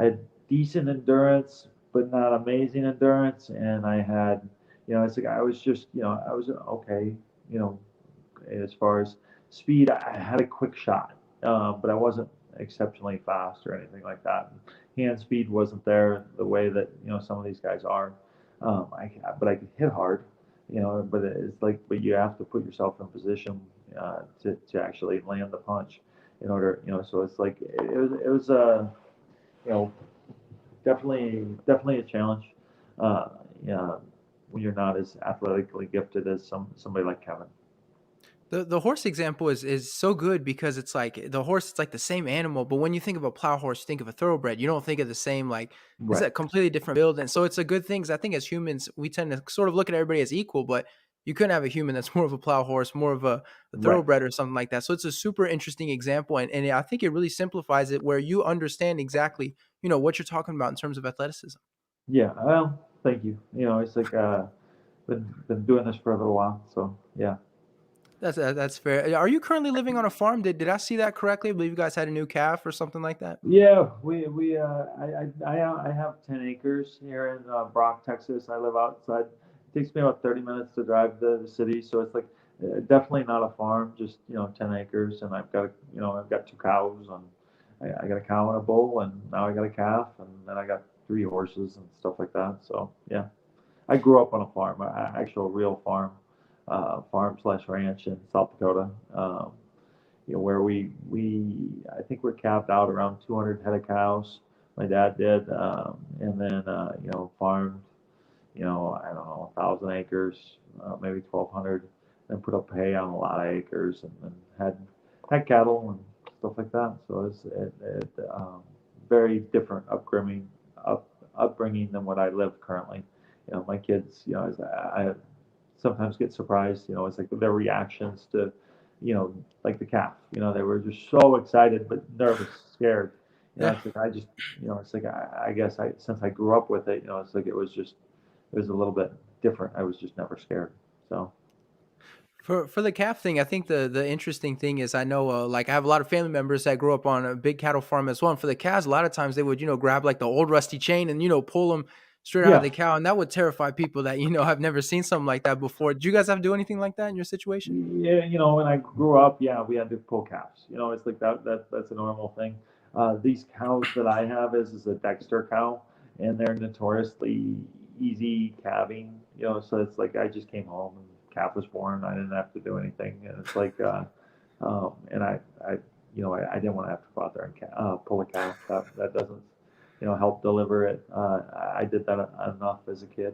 had decent endurance, but not amazing endurance, and I had, it's like I was just, I was okay. You know, as far as speed, I had a quick shot, but I wasn't exceptionally fast or anything like that. Hand speed wasn't there the way that some of these guys are. But I could hit hard, But it's like, but you have to put yourself in position to actually land the punch in order, So it's like it was you know definitely a challenge. Uh, yeah, when you're not as athletically gifted as somebody like Kevin. The horse example is so good because it's like the horse, it's like the same animal, but when you think of a plow horse, think of a thoroughbred. You don't think of the same, like it's Right. a completely different build. And so it's a good thing 'cause I think as humans, we tend to sort of look at everybody as equal, but you couldn't have a human that's more of a plow horse, more of a Right. thoroughbred or something like that. So it's a super interesting example. And I think it really simplifies it where you understand exactly, what you're talking about in terms of athleticism. Yeah, well, thank you. It's like been doing this for a little while, so yeah. That's fair. Are you currently living on a farm? Did I see that correctly? I believe you guys had a new calf or something like that. Yeah, we I have 10 acres here in Brock, Texas. I live outside. It takes me about 30 minutes to drive to the city, so it's like definitely not a farm, just 10 acres, and I've got two cows, and I got a cow and a bull, and now I got a calf, and then I got three horses and stuff like that. So yeah, I grew up on a farm, an actual real farm, farm slash ranch in South Dakota. Where I think we're capped out around 200 head of cows. My dad did, and then farmed, I don't know, 1,000 acres, maybe 1,200, then put up hay on a lot of acres, and then had cattle and stuff like that. So very different upbringing than what I live currently. My kids, I sometimes get surprised. It's like their reactions to, like the calf. They were just so excited but nervous, scared. Yeah. It's like it's like I guess since I grew up with it, it's like it was a little bit different. I was just never scared. So For the calf thing, I think the interesting thing is I know like I have a lot of family members that grew up on a big cattle farm as well. And for the calves, a lot of times they would grab like the old rusty chain and pull them straight out of yeah, the cow, and that would terrify people that have never seen something like that before. Did you guys have to do anything like that in your situation? yeah. When I grew up, yeah, we had to pull calves. It's like that's a normal thing. These cows that I have is a Dexter cow, and they're notoriously easy calving. So it's like I just came home and calf was born. I didn't have to do anything, and it's like, and I didn't want to have to go out there and pull a calf. That doesn't, help deliver it. I did that enough as a kid.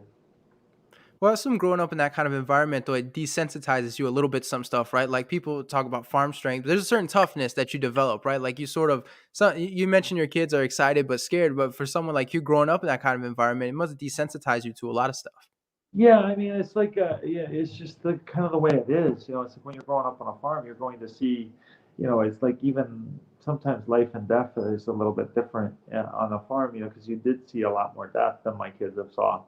Well, I assume growing up in that kind of environment, though, it desensitizes you a little bit to some stuff, right? Like people talk about farm strength. There's a certain toughness that you develop, right? Like you sort of, so you mentioned your kids are excited but scared, but for someone like you growing up in that kind of environment, it must desensitize you to a lot of stuff. Yeah, I mean, it's like, yeah, it's just the kind of the way it is. It's like when you're growing up on a farm, you're going to see, it's like even sometimes life and death is a little bit different on a farm, because you did see a lot more death than my kids have saw.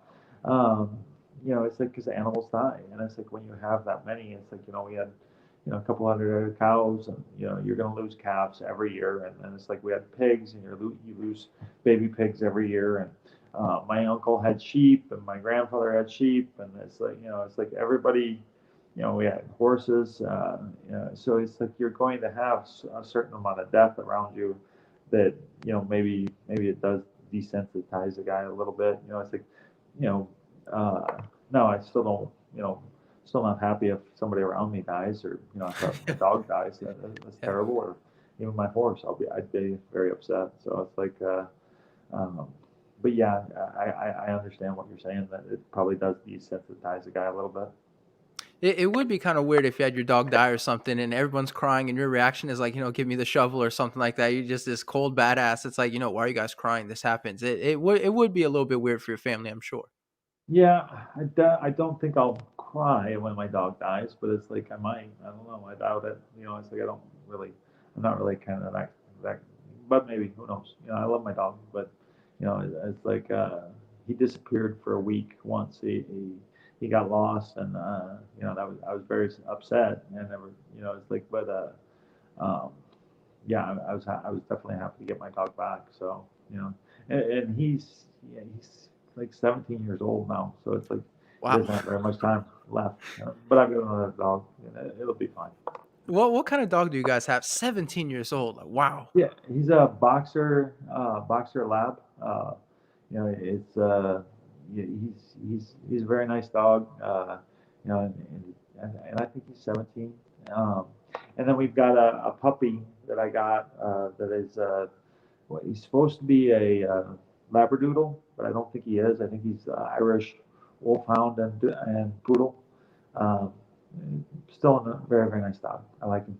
Um, it's like because animals die, and it's like when you have that many, it's like, we had, a couple hundred cows, and you're going to lose calves every year, and then it's like we had pigs, and you lose baby pigs every year, and my uncle had sheep, and my grandfather had sheep, and it's like everybody, we had horses. So it's like you're going to have a certain amount of death around you that maybe it does desensitize the guy a little bit. It's like you know, no, I still don't, still not happy if somebody around me dies, or if my dog dies. That's Yeah. terrible. Or even my horse, I'd be very upset. So it's like. Um, but yeah, I understand what you're saying, that it probably does desensitize the guy a little bit. It would be kind of weird if you had your dog die or something and everyone's crying and your reaction is like, give me the shovel or something like that. You're just this cold badass. It's like, why are you guys crying? This happens. It would be a little bit weird for your family, I'm sure. Yeah, I don't think I'll cry when my dog dies, but it's like I might. I don't know. I doubt it. It's like I don't really. I'm not really kind of that. But maybe, who knows? I love my dog, but it's like he disappeared for a week once. He got lost, and I was very upset, and never. It's like, but um, yeah, I was definitely happy to get my dog back. So and he's like 17 years old now, so it's like he Wow. doesn't have very much time left. But I've got another dog, and it'll be fine. What kind of dog do you guys have? 17 years old. Like, wow. Yeah, he's a boxer lab. It's he's a very nice dog. And I think he's 17. Um, and then we've got a puppy that I got that is well, he's supposed to be a Labradoodle, but I don't think he is. I think he's Irish Wolfhound and Poodle. Um, Still a very very nice dog. I like him.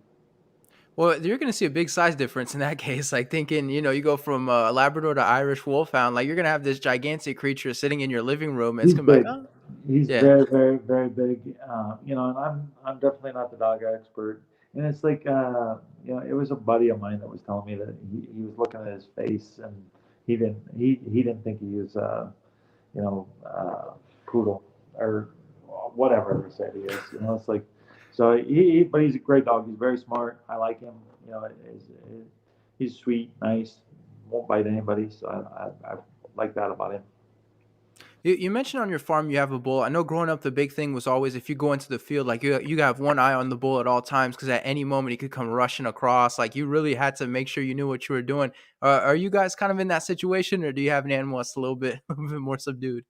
Well, you're gonna see a big size difference in that case. Like thinking, you go from Labrador to Irish Wolfhound. Like you're gonna have this gigantic creature sitting in your living room. And it's He's gonna be like, big. oh, He's yeah. very, very, very big. And I'm definitely not the dog expert. And it's like, it was a buddy of mine that was telling me that he was looking at his face, and he didn't think he was you know poodle or whatever they said he is. It's like, so but he's a great dog. He's very smart. I like him. He's sweet, nice, won't bite anybody. So I like that about him. You mentioned on your farm you have a bull. I know growing up the big thing was always if you go into the field, like you have one eye on the bull at all times because at any moment he could come rushing across. Like you really had to make sure you knew what you were doing. Are you guys kind of in that situation, or do you have an animal that's a little bit a little bit more subdued?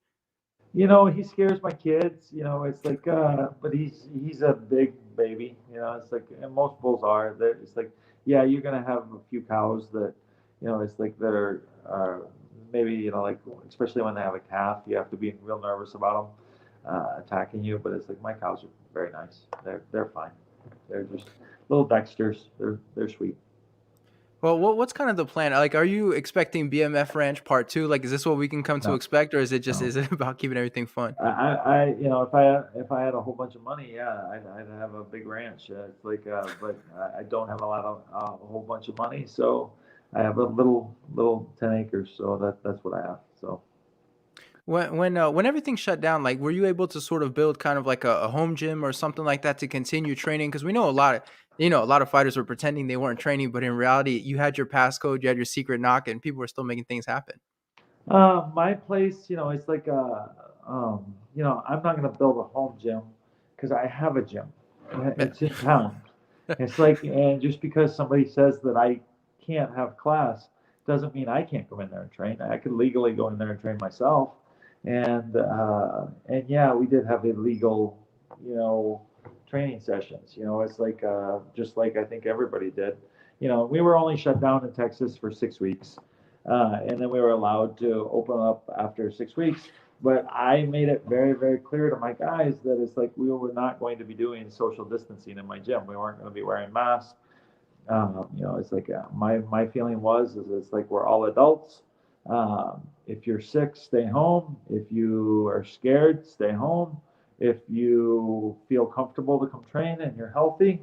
He scares my kids. It's like, but he's a big baby. It's like, and most bulls are. It's like, yeah, you're gonna have a few cows that, it's like that are, maybe like especially when they have a calf, you have to be real nervous about them attacking you. But it's like my cows are very nice. They're fine. They're just little Dexters. They're sweet. Well, what's kind of the plan? Like, are you expecting BMF Ranch Part 2? Like, is this what we can come to No, expect, or is it just no. is it about keeping everything fun? If I had a whole bunch of money, yeah, I'd have a big ranch. It's like, but I don't have a whole bunch of money, so I have a little 10 acres. So that's what I have. So When everything shut down, like, were you able to sort of build kind of like a home gym or something like that to continue training? Because we know a lot of fighters were pretending they weren't training, but in reality, you had your passcode, you had your secret knock, and people were still making things happen. my place, it's like, I'm not gonna build a home gym because I have a gym. It's in town. It's like, and just because somebody says that I can't have class doesn't mean I can't go in there and train. I could legally go in there and train myself. And yeah, we did have illegal, training sessions. It's like, just like I think everybody did. We were only shut down in Texas for 6 weeks, and then we were allowed to open up after 6 weeks. But I made it very, very clear to my guys that it's like we were not going to be doing social distancing in my gym. We weren't going to be wearing masks. It's like my feeling was is it's like we're all adults. If you're sick, stay home. If you are scared, stay home. If you feel comfortable to come train and you're healthy,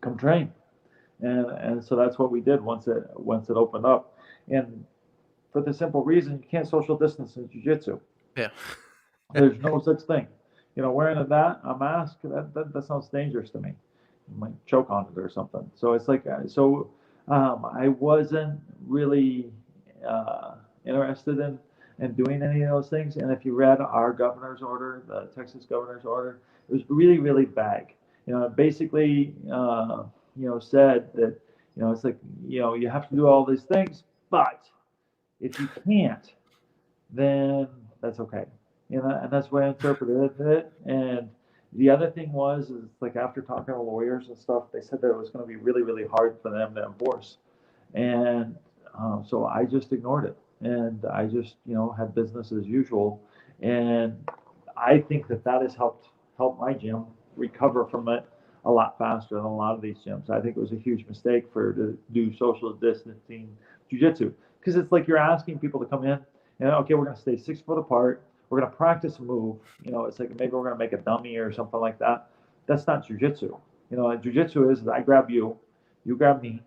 come train. And so that's what we did once it opened up. And for the simple reason you can't social distance in jiu-jitsu. Yeah. There's no such thing. Wearing a mask, that sounds dangerous to me. You might choke on it or something. So it's like, I wasn't really interested in doing any of those things. And if you read our governor's order, the Texas governor's order, it was really, really vague. It basically, said that, it's like, you have to do all these things, but if you can't, then that's okay. And that's the way I interpreted it. And the other thing is like after talking to lawyers and stuff, they said that it was going to be really, really hard for them to enforce. And so I just ignored it. And I just, had business as usual. And I think that has help my gym recover from it a lot faster than a lot of these gyms. I think it was a huge mistake to do social distancing jujitsu because it's like you're asking people to come in and okay, we're going to stay 6 foot apart. We're going to practice a move. It's like maybe we're going to make a dummy or something like that. That's not jujitsu. Jujitsu is I grab you, you grab me,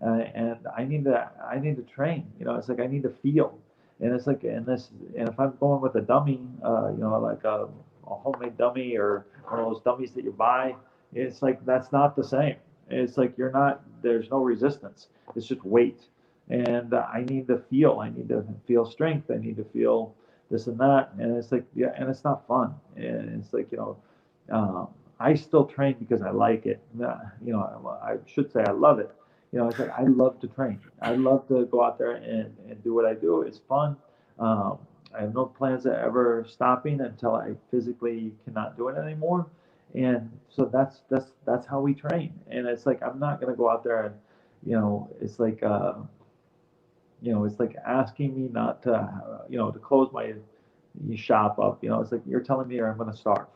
and I need to train. It's like I need to feel. And it's like and if I'm going with a dummy, like a homemade dummy or one of those dummies that you buy, it's like that's not the same. It's like there's no resistance. It's just weight. And I need to feel. I need to feel strength. I need to feel this and that. And it's like, yeah, and it's not fun. And it's like, I still train because I like it. I should say I love it. It's like I love to train. I love to go out there and do what I do. It's fun. I have no plans of ever stopping until I physically cannot do it anymore. And so that's how we train. And it's like I'm not gonna go out there and it's like it's like asking me not to to close my shop up. It's like you're telling me I'm gonna starve.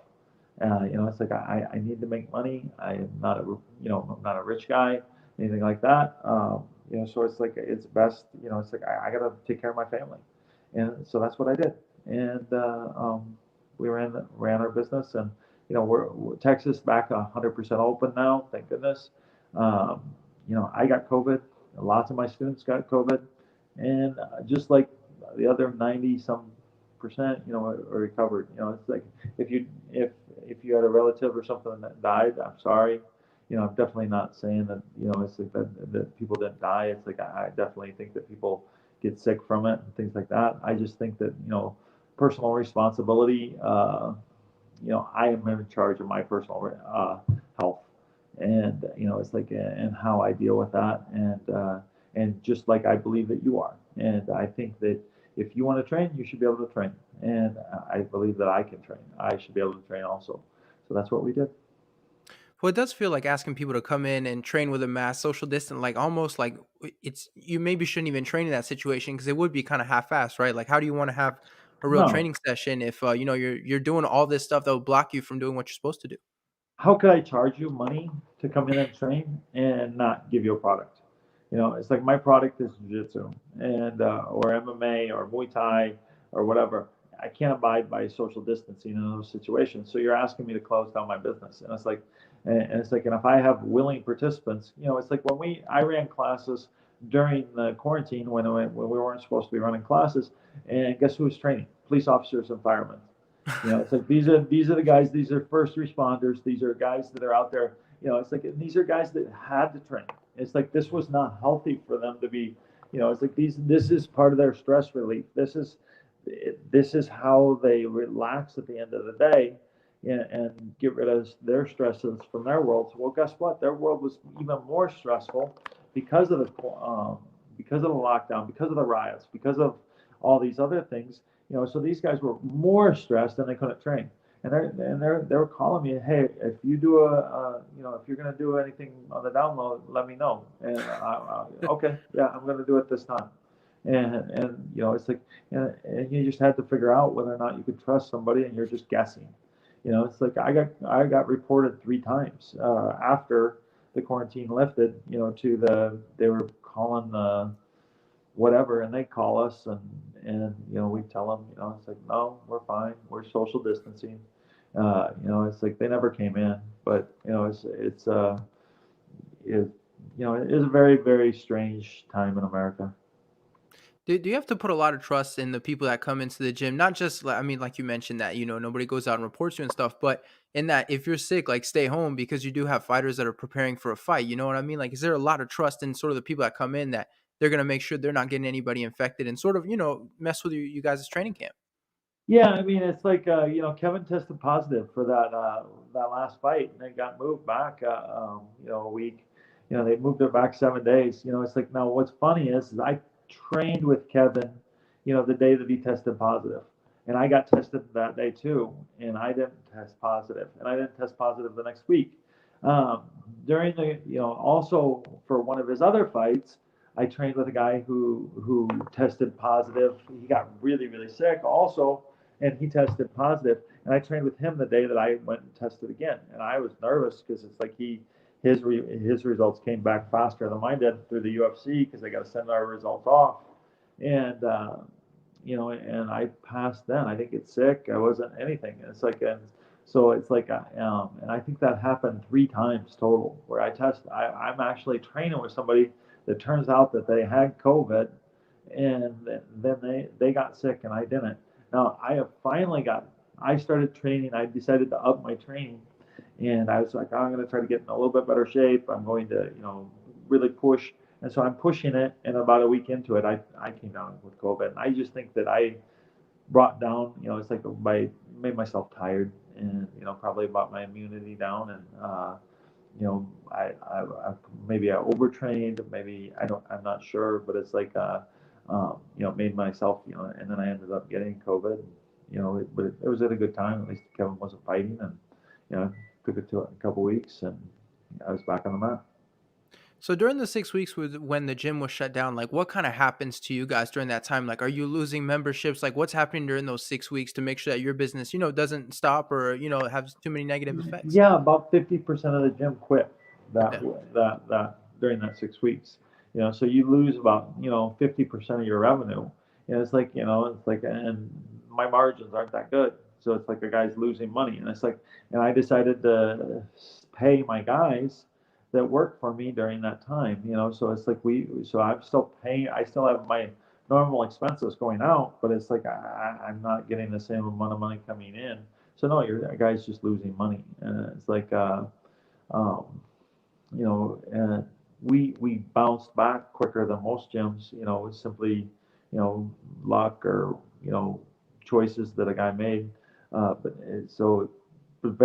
It's like I need to make money. I am not I'm not a rich guy, anything like that. So it's like it's best. It's like I gotta take care of my family, and so that's what I did. And we ran our business, and we're Texas back 100% open now. Thank goodness. Um, I got COVID. Lots of my students got COVID, and just like the other 90 some percent, are recovered. It's like if you if you had a relative or something that died, I'm sorry. I'm definitely not saying that it's like that people didn't die. It's like I definitely think that people get sick from it and things like that. I just think that personal responsibility. I am in charge of my personal health, and it's like and how I deal with that, and just like I believe that you are, and I think that if you want to train, you should be able to train, and I believe that I can train. I should be able to train also, so that's what we did. Well, it does feel like asking people to come in and train with a mask, social distance, like almost like it's you maybe shouldn't even train in that situation because it would be kind of half-assed, right? Like, how do you want to have a real No, training session if you're doing all this stuff that will block you from doing what you're supposed to do? how could I charge you money to come in and train and not give you a product? It's like my product is jiu-jitsu and or MMA or Muay Thai or whatever. I can't abide by social distancing in those situations. So you're asking me to close down my business, and it's like, and if I have willing participants, it's like when I ran classes during the quarantine when we weren't supposed to be running classes, and guess who was training? Police officers and firemen. It's like these are the guys. These are first responders. These are guys that are out there. It's like these are guys that had to train. It's like this was not healthy for them to be. It's like this is part of their stress relief. This is how they relax at the end of the day, and get rid of their stresses from their world. Well, guess what? Their world was even more stressful because of the lockdown, because of the riots, because of all these other things. So these guys were more stressed and they couldn't train. They were calling me, hey, if you do if you're gonna do anything on the download, let me know. And okay, yeah, I'm gonna do it this time. And it's like, and you just had to figure out whether or not you could trust somebody, and you're just guessing. It's like I got reported 3 times after the quarantine lifted. To they were calling the whatever, and they call us, and we tell them, it's like, no, we're fine, we're social distancing. It's like they never came in, but it, it is a very, very strange time in America. Do you have to put a lot of trust in the people that come into the gym? Not just, I mean, like you mentioned that, nobody goes out and reports you and stuff, but in that if you're sick, like stay home because you do have fighters that are preparing for a fight. You know what I mean? Like, is there a lot of trust in sort of the people that come in that they're going to make sure they're not getting anybody infected and sort of, mess with you guys' training camp? Yeah, I mean, it's like Kevin tested positive for that last fight, and they got moved back a week. They moved it back 7 days. It's like, now what's funny is I trained with Kevin, the day that he tested positive, and I got tested that day too, and I didn't test positive, and I didn't test positive the next week. Um, During the also for one of his other fights, I trained with a guy who tested positive. He got really, really sick also, and he tested positive. And I trained with him the day that I went and tested again, and I was nervous because it's like his results came back faster than mine did through the UFC because they got to send our results off, and and I passed then. I didn't get sick. I wasn't anything. It's like, and so it's like, and I think that happened 3 times total where I'm actually training with somebody that turns out that they had COVID, and then they got sick and I didn't. Now I have finally got. I started training. I decided to up my training, and I was like, oh, I'm going to try to get in a little bit better shape. I'm going to, really push. And so I'm pushing it. And about a week into it, I came down with COVID. And I just think that I brought down, it's like made myself tired, and, probably brought my immunity down. And, I maybe I overtrained, maybe I'm not sure, but it's like, made myself, and then I ended up getting COVID. But it was at a good time. At least Kevin wasn't fighting, and took it to a couple weeks, and I was back on the mat. So during the 6 weeks when the gym was shut down, like what kind of happens to you guys during that time? Like, are you losing memberships? Like, what's happening during those 6 weeks to make sure that your business, doesn't stop or have too many negative effects? Yeah, about 50% of the gym quit that Yeah. that during that 6 weeks. So you lose about 50% of your revenue. It's like, and my margins aren't that good, so it's like the guy's losing money, and it's like, and I decided to pay my guys that work for me during that time. So it's like so I'm still paying. I still have my normal expenses going out, but it's like I'm not getting the same amount of money coming in. So no, your guy's just losing money, and it's like, um, we bounced back quicker than most gyms. It's simply, luck or choices that a guy made. So it was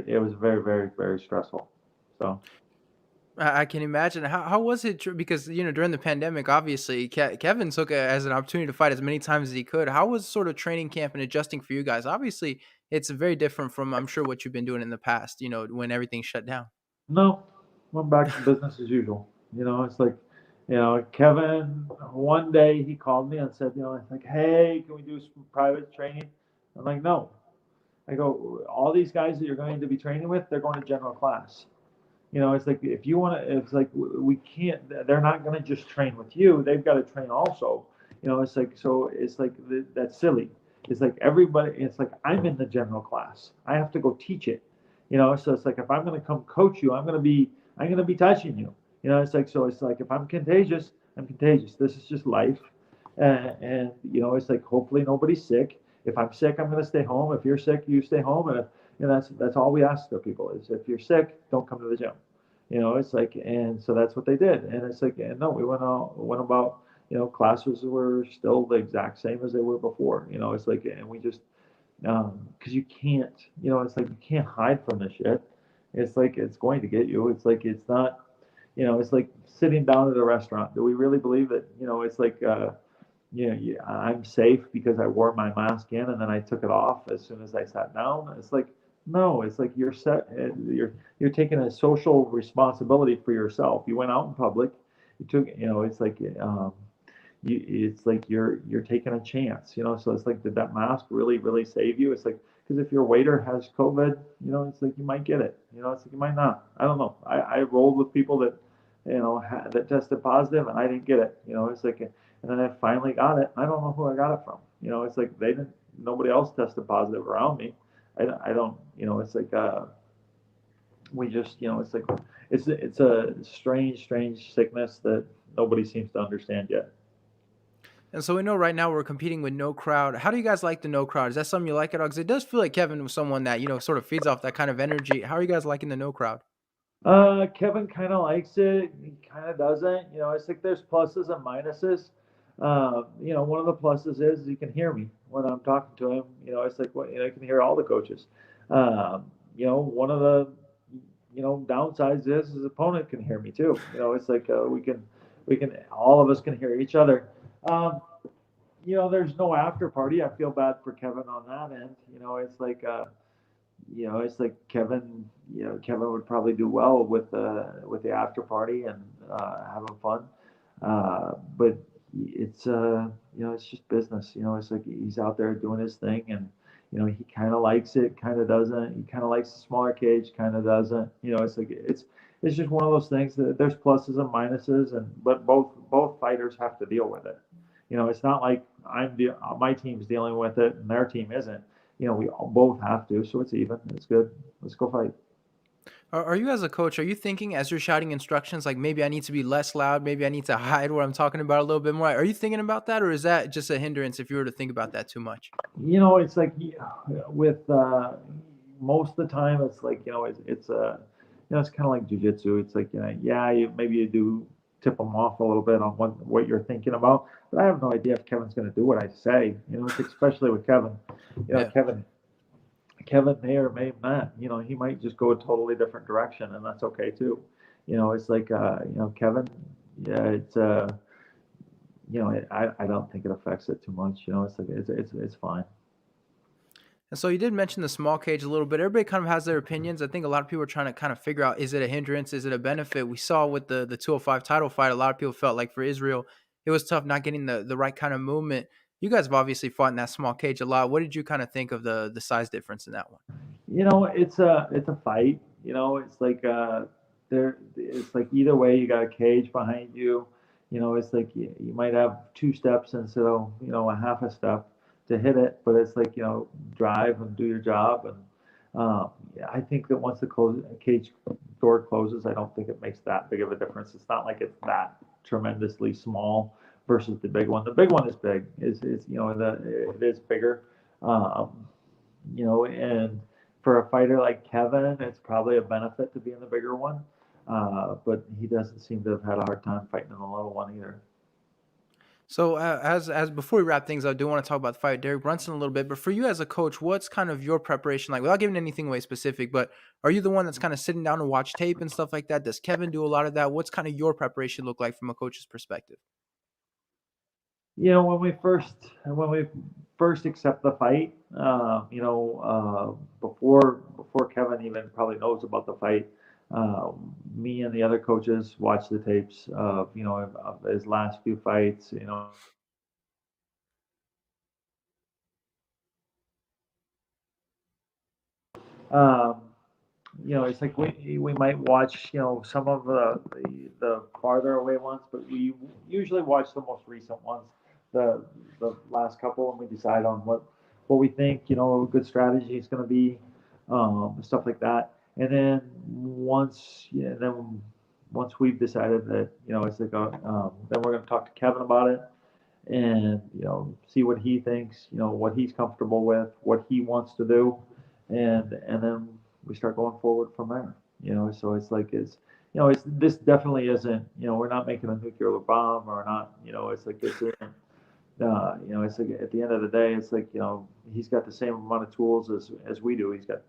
it was very, very, very stressful. So. I can imagine. How was it? Because during the pandemic, obviously Kevin took it as an opportunity to fight as many times as he could. How was sort of training camp and adjusting for you guys? Obviously, it's very different from I'm sure what you've been doing in the past. When everything shut down. No, went back to business as usual. It's like, Kevin, one day he called me and said, it's like, hey, can we do some private training? I'm like, no. I go, all these guys that you're going to be training with, they're going to general class. It's like, if you want to, it's like, we can't, they're not going to just train with you. They've got to train also. It's like, so it's like, that's silly. It's like everybody, it's like, I'm in the general class. I have to go teach it. So it's like, if I'm going to come coach you, I'm going to be touching you. It's like, so it's like, if I'm contagious, I'm contagious. This is just life. And it's like, hopefully nobody's sick. If I'm sick, I'm going to stay home. If you're sick, you stay home. And that's all we ask of people is, if you're sick, don't come to the gym. It's like, and so that's what they did. And it's like, and no, we went about, classes were still the exact same as they were before. It's like, and we just, because you can't, it's like, you can't hide from this shit. It's like, it's going to get you. It's like, it's not, it's like sitting down at a restaurant. Do we really believe that, it's like, yeah, I'm safe because I wore my mask in and then I took it off as soon as I sat down. It's like, no, it's like you're taking a social responsibility for yourself. You went out in public, you took, it's like, it's like you're taking a chance, So it's like, did that mask really save you? It's like, because if your waiter has COVID, it's like you might get it. It's like you might not. I don't know. I rolled with people that that tested positive, and I didn't get it. It's like, and then I finally got it. I don't know who I got it from. It's like they didn't. Nobody else tested positive around me. I don't. It's like we just, it's like it's a strange sickness that nobody seems to understand yet. And so we know right now we're competing with no crowd. How do you guys like the no crowd? Is that something you like at all? Because it does feel like Kevin was someone that, sort of feeds off that kind of energy. How are you guys liking the no crowd? Kevin kind of likes it. He kind of doesn't. It's like there's pluses and minuses. One of the pluses is you can hear me when I'm talking to him. It's like, well, you can hear all the coaches. One of the downsides is his opponent can hear me too. It's like we can all of us can hear each other. Um, there's no after party. I feel bad for Kevin on that end. It's like Kevin. Kevin would probably do well with the after party and having fun. But it's just business. It's like he's out there doing his thing, and he kind of likes it, kind of doesn't. He kind of likes the smaller cage, kind of doesn't. It's like it's just one of those things that there's pluses and minuses, and but both fighters have to deal with it. It's not like my team's dealing with it and their team isn't. We all both have to, so it's even. It's good. Let's go fight. Are you as a coach, are you thinking as you're shouting instructions, like maybe I need to be less loud, maybe I need to hide what I'm talking about a little bit more? Are you thinking about that, or is that just a hindrance if you were to think about that too much? It's like with most of the time, it's like it's kind of like jujitsu. It's like yeah, maybe you do tip them off a little bit on what you're thinking about, but I have no idea if Kevin's going to do what I say. It's especially with Kevin. Yeah. Kevin may or may not. He might just go a totally different direction, and that's okay too. It's like Kevin. Yeah, I don't think it affects it too much. It's like it's fine. And so you did mention the small cage a little bit. Everybody kind of has their opinions. I think a lot of people are trying to kind of figure out, is it a hindrance? Is it a benefit? We saw with the 205 title fight, a lot of people felt like for Israel, it was tough not getting the right kind of movement. You guys have obviously fought in that small cage a lot. What did you kind of think of the size difference in that one? It's a fight. It's like there. It's like either way, you got a cage behind you. It's like you might have two steps instead of a half a step to hit it, but it's like drive and do your job. And yeah, I think that once the cage door closes, I don't think it makes that big of a difference. It's not like it's that tremendously small versus the big one. The big one is big. Is it is bigger. Um, and for a fighter like Kevin, it's probably a benefit to be in the bigger one. But he doesn't seem to have had a hard time fighting in the little one either. So as before we wrap things up, I do want to talk about the fight with Derek Brunson a little bit. But for you as a coach, what's kind of your preparation like? Without giving anything away specific, but are you the one that's kind of sitting down and watch tape and stuff like that? Does Kevin do a lot of that? What's kind of your preparation look like from a coach's perspective? When we first accept the fight, before Kevin even probably knows about the fight, me and the other coaches watch the tapes of of his last few fights. Um, it's like we might watch, some of the farther away ones, but we usually watch the most recent ones, the the last couple, and we decide on what we think, a good strategy is going to be, stuff like that. And then once we've decided that, it's like then we're going to talk to Kevin about it and see what he thinks, what he's comfortable with, what he wants to do, and then we start going forward from there. So it's like it's this definitely isn't, we're not making a nuclear bomb or not. It's like this isn't. It's like at the end of the day, it's like he's got the same amount of tools as we do. He's got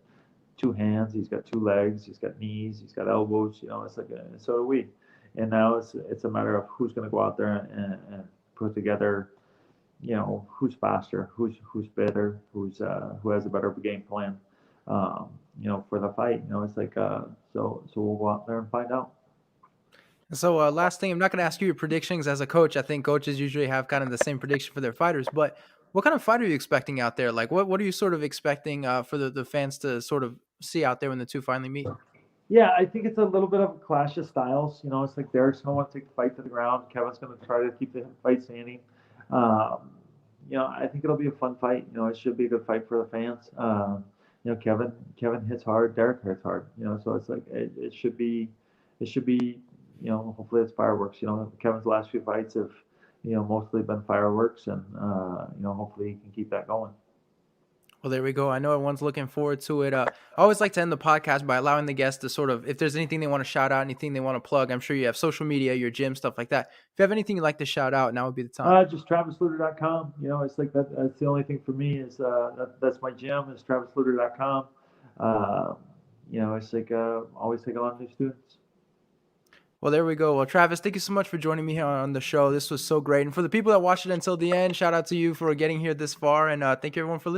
two hands, he's got two legs, he's got knees, he's got elbows. It's like so do we. And now it's a matter of who's going to go out there and put together, who's faster, who's better, who has a better game plan, for the fight. It's like so we'll go out there and find out. So, last thing, I'm not going to ask you your predictions as a coach. I think coaches usually have kind of the same prediction for their fighters, but what kind of fight are you expecting out there? Like, what are you sort of expecting for the fans to sort of see out there when the two finally meet? Yeah, I think it's a little bit of a clash of styles. You know, it's like Derek's going to want to take the fight to the ground. Kevin's going to try to keep the fight standing. Um, I think it'll be a fun fight. It should be a good fight for the fans. Kevin hits hard. Derek hits hard. So it's like it should be. Hopefully it's fireworks. Kevin's last few fights have mostly been fireworks, and hopefully he can keep that going. Well, there we go. I know everyone's looking forward to it. I always like to end the podcast by allowing the guests to sort of, if there's anything they want to shout out, anything they want to plug. I'm sure you have social media, your gym, stuff like that. If you have anything you'd like to shout out, now would be the time. Just travislutter.com. It's like that. That's the only thing for me is that's my gym is travislutter.com. It's like always take a lot of new students. Well, there we go. Well, Travis, thank you so much for joining me here on the show. This was so great. And for the people that watched it until the end, shout out to you for getting here this far. And thank you everyone for listening.